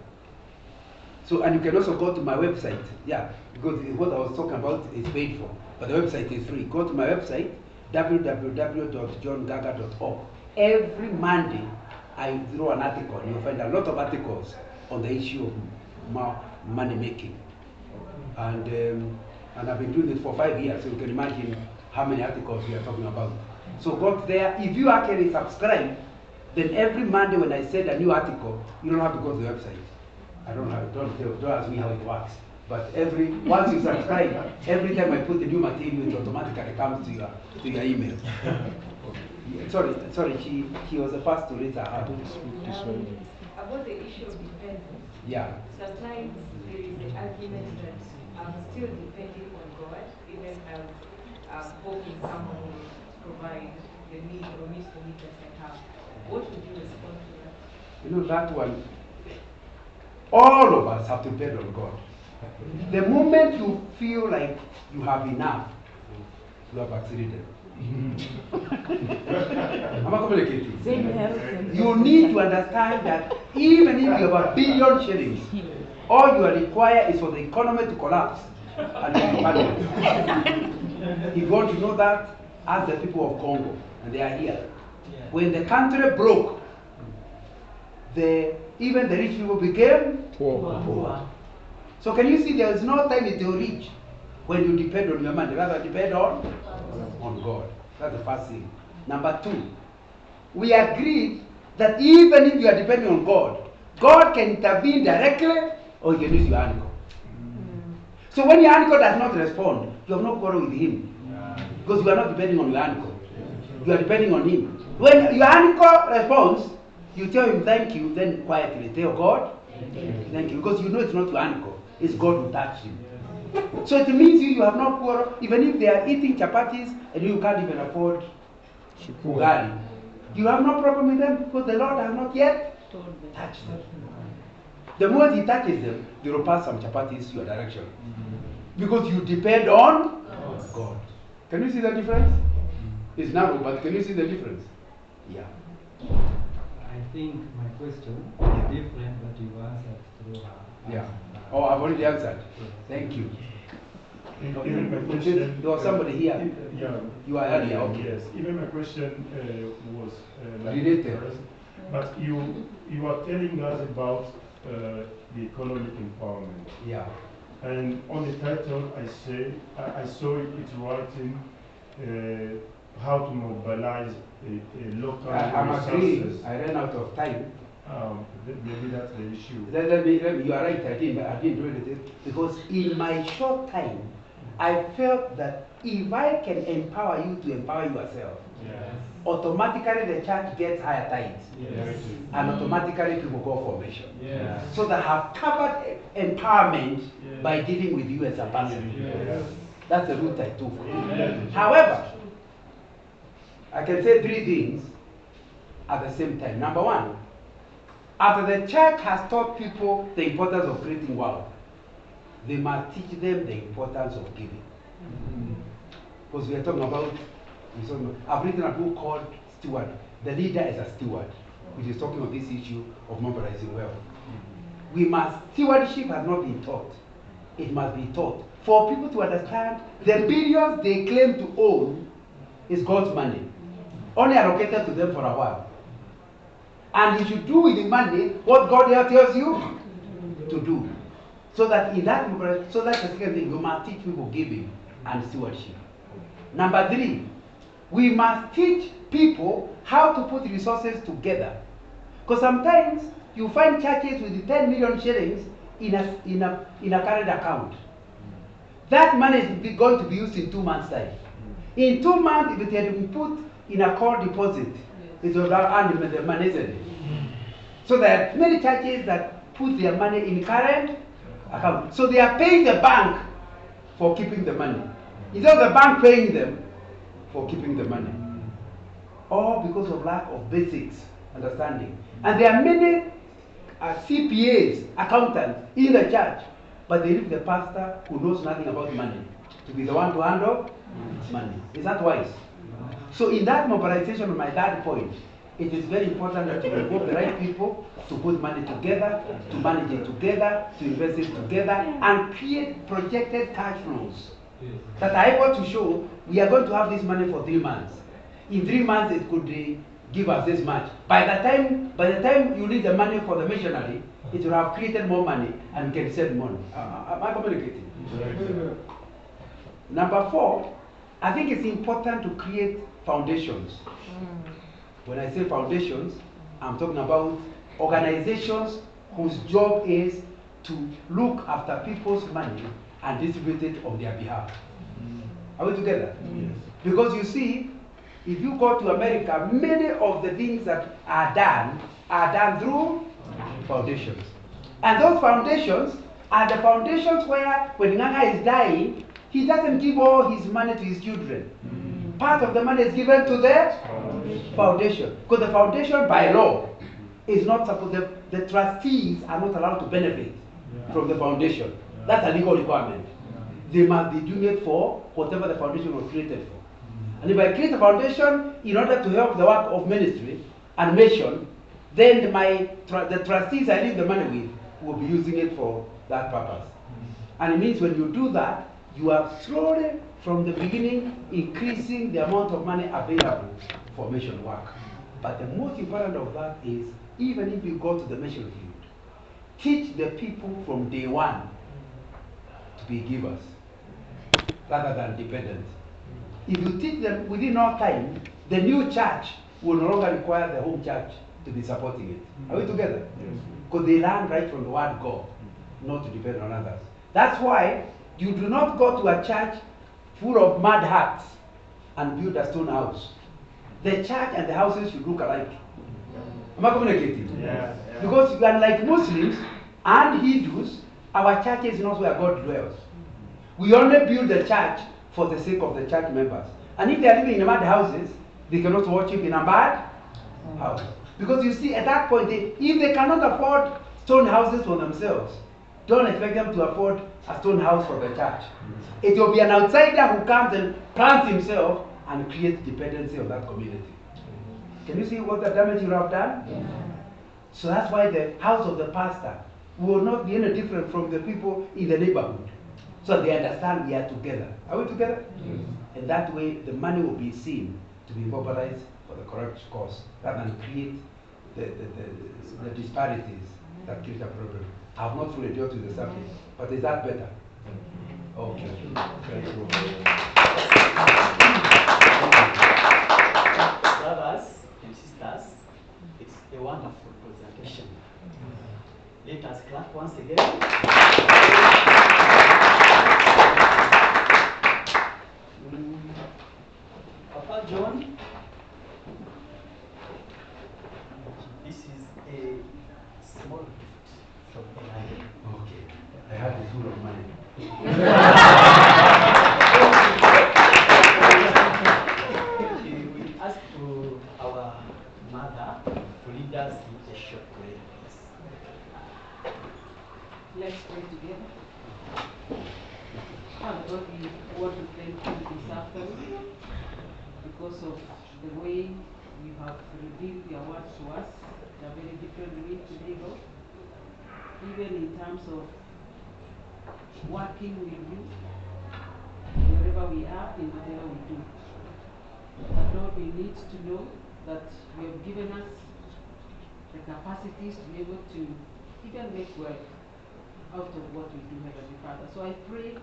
Speaker 1: So, and you can also go to my website. Yeah, because what I was talking about is paid for. But the website is free. Go to my website, www.johngaga.org. Every Monday, I throw an article. You'll find a lot of articles on the issue of money making. And I've been doing it for 5 years, so you can imagine how many articles we are talking about. So go there. If you actually subscribe, then every Monday when I send a new article, you don't have to go to the website. I don't ask me how it works. But once you subscribe, every time I put the new material, it automatically comes to your email. Sorry, she was the first to raise her hand.
Speaker 5: About the issue of dependence.
Speaker 1: Yeah.
Speaker 5: Sometimes there is the argument that I'm still depending on God, even as I'm hoping someone will provide the need or meet the needs that I have. What would you respond to that?
Speaker 1: You know that one, all of us have to depend on God. The moment you feel like you have enough, you have succeeded. Am I communicating? You need to understand that even if you have 1 billion shillings, all you require is for the economy to collapse and you are permanent. If you want to know that, ask the people of Congo, and they are here. When the country broke, even the rich people became poor. So can you see there is no time it will reach when you depend on your money, rather depend on God. That's the first thing. Number 2, we agreed that even if you are depending on God, God can intervene directly or he can use your uncle. So when your uncle does not respond, you have no quarrel with him. Because you are not depending on your uncle. You are depending on him. When your uncle responds, you tell him thank you, then quietly tell God thank you. Because you know it's not your uncle, it's God who touched him. So it means you have no quarrel, even if they are eating chapatis and you can't even afford ugali. You have no problem with them because the Lord has not yet touched them. The moment he touches them, they will pass some chapatis your direction. Because you depend on God. Can you see the difference? It's narrow, but can you see the difference? Yeah.
Speaker 6: I think my question is different, but you answered through her.
Speaker 1: Yeah. Oh, I've already answered. Thank you.
Speaker 7: Even my question.
Speaker 1: There was somebody here.
Speaker 7: Yeah.
Speaker 1: You are earlier, okay.
Speaker 7: Yes. Even my question was like
Speaker 1: Related.
Speaker 7: yours. But you are telling us about the economic empowerment.
Speaker 1: Yeah.
Speaker 7: And on the title, I saw it writing how to mobilize a local
Speaker 1: I'm agreeing.
Speaker 7: resources.
Speaker 1: I ran out of time.
Speaker 7: Maybe that's the issue.
Speaker 1: Let me, you are right, I didn't do it because in my short time, I felt that if I can empower you to empower yourself,
Speaker 7: Yes.
Speaker 1: automatically the church gets higher tithes.
Speaker 7: Yes.
Speaker 1: And automatically people go for mission.
Speaker 7: Yes.
Speaker 1: So they have covered empowerment
Speaker 7: Yes.
Speaker 1: by dealing with you as a person.
Speaker 7: Yes.
Speaker 1: That's the route I took.
Speaker 7: Yes.
Speaker 1: However, I can say three things at the same time. Number one, after the church has taught people the importance of creating wealth, they must teach them the importance of giving. Because we are talking about, I've written a book called Steward. The leader is a steward, which is talking of this issue of mobilizing wealth. Stewardship has not been taught. It must be taught. For people to understand, the billions they claim to own is God's money, only allocated to them for a while. And you should do with the money what God tells you to do. So that in that, so that's the second thing, we must teach people giving and stewardship. Number three, we must teach people how to put resources together. Because sometimes you find churches with 10 million shillings in a current account. That money is going to be used in 2 months' time. In 2 months, if it had been put in a core deposit, it would have earned the money, isn't it? So there are many churches that put their money in current account. So they are paying the bank for keeping the money. Instead of the bank paying them for keeping the money. All because of lack of basics understanding. And there are many CPAs, accountants in the church, but they leave the pastor who knows nothing about money to be the one to handle money. Is that wise? So in that mobilization, on my third point, it is very important that you involve the right people to put money together, to manage it together, to invest it together, and create projected cash flows that are able to show we are going to have this money for 3 months. In 3 months, it could give us this much. By the time you need the money for the missionary, it will have created more money and can send money. Am I communicating? Number 4, I think it's important to create foundations. When I say foundations, I'm talking about organizations whose job is to look after people's money and distribute it on their behalf. Are we together? Yes. Because you see, if you go to America, many of the things that are done through foundations. And those foundations are the foundations where, when Nganga is dying, he doesn't give all his money to his children. Part of the money is given to the foundation. Because the foundation, by law, is not supposed, the trustees are not allowed to benefit from the foundation. That's a legal requirement. They must be doing it for whatever the foundation was created for. And if I create a foundation in order to help the work of ministry and mission, then the trustees I leave the money with will be using it for that purpose. And it means when you do that, you are slowly, from the beginning, increasing the amount of money available for mission work. But the most important of that is, even if you go to the mission field, teach the people from day one to be givers rather than dependent. If you teach them within no time, the new church will no longer require the home church to be supporting it. Are we together? Because they learn right from the word God, not to depend on others. That's why you do not go to a church full of mud huts and build a stone house. The church and the houses should look alike. Am I communicating?
Speaker 7: Yeah.
Speaker 1: Because unlike Muslims and Hindus, our church is not where God dwells. We only build the church for the sake of the church members. And if they are living in mud houses, they cannot worship in a mud house. Because you see, at that point, if they cannot afford stone houses for themselves, don't expect them to afford a stone house for the church. It will be an outsider who comes and plants himself and creates dependency on that community. Can you see what the damage you have done? Yeah. So that's why the house of the pastor will not be any different from the people in the neighborhood. So they understand we are together. Are we together? And that way the money will be seen to be mobilized for the correct cause rather than create the disparities that create a problem. I have not fully dealt with the subject, but is that better? Okay.
Speaker 8: Brothers and sisters, it's a wonderful presentation. Let us clap once again. Papa John, this is a small gift from NIA.
Speaker 1: Okay. I have the full of money.
Speaker 8: We ask to our mother to lead us in a short prayer, please.
Speaker 4: Let's pray together. Father God, we want to thank you this afternoon because of the way you have revealed your word to us in a very different way today, Lord. Even in terms of working with you, wherever we are, in whatever we do. But Lord, we need to know that you have given us the capacities to be able to even make work out of what we do, Heavenly Father. So I pray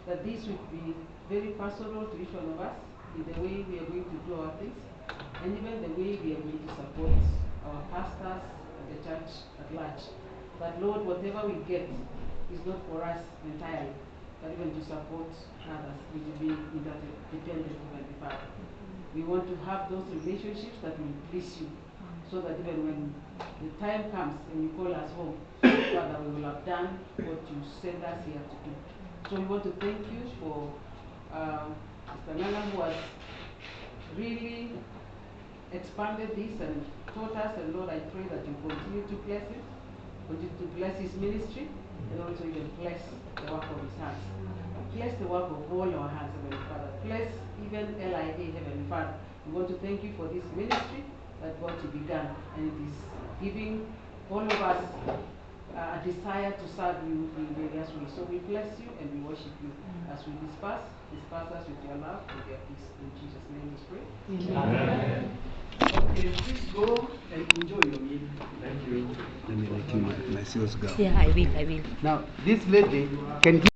Speaker 4: that this would be very personal to each one of us in the way we are going to do our things, and even the way we are going to support our pastors and the church at large. That Lord, whatever we get is not for us entirely, but even to support others and to be interdependent, Heavenly Father. We want to have those relationships that will please you, so that even when the time comes and you call us home, Father, we will have done what you sent us here to do. So we want to thank you for Mr. Nganga, who has really expanded this and taught us. And Lord, I pray that you continue to bless him, continue to bless his ministry, and also even bless the work of his hands. Bless the work of all our hands, Heavenly Father. Bless even LIA, Heavenly Father. We want to thank you for this ministry that God you began, and it is giving all of us a desire to serve you in various ways. So we bless you and we worship you as we disperse us with your love and your peace. In Jesus' name we pray.
Speaker 8: Amen. Okay, please go and enjoy your meal.
Speaker 1: Thank you. Let me let you my sales girl.
Speaker 9: Yeah, I will.
Speaker 1: Now, this lady can give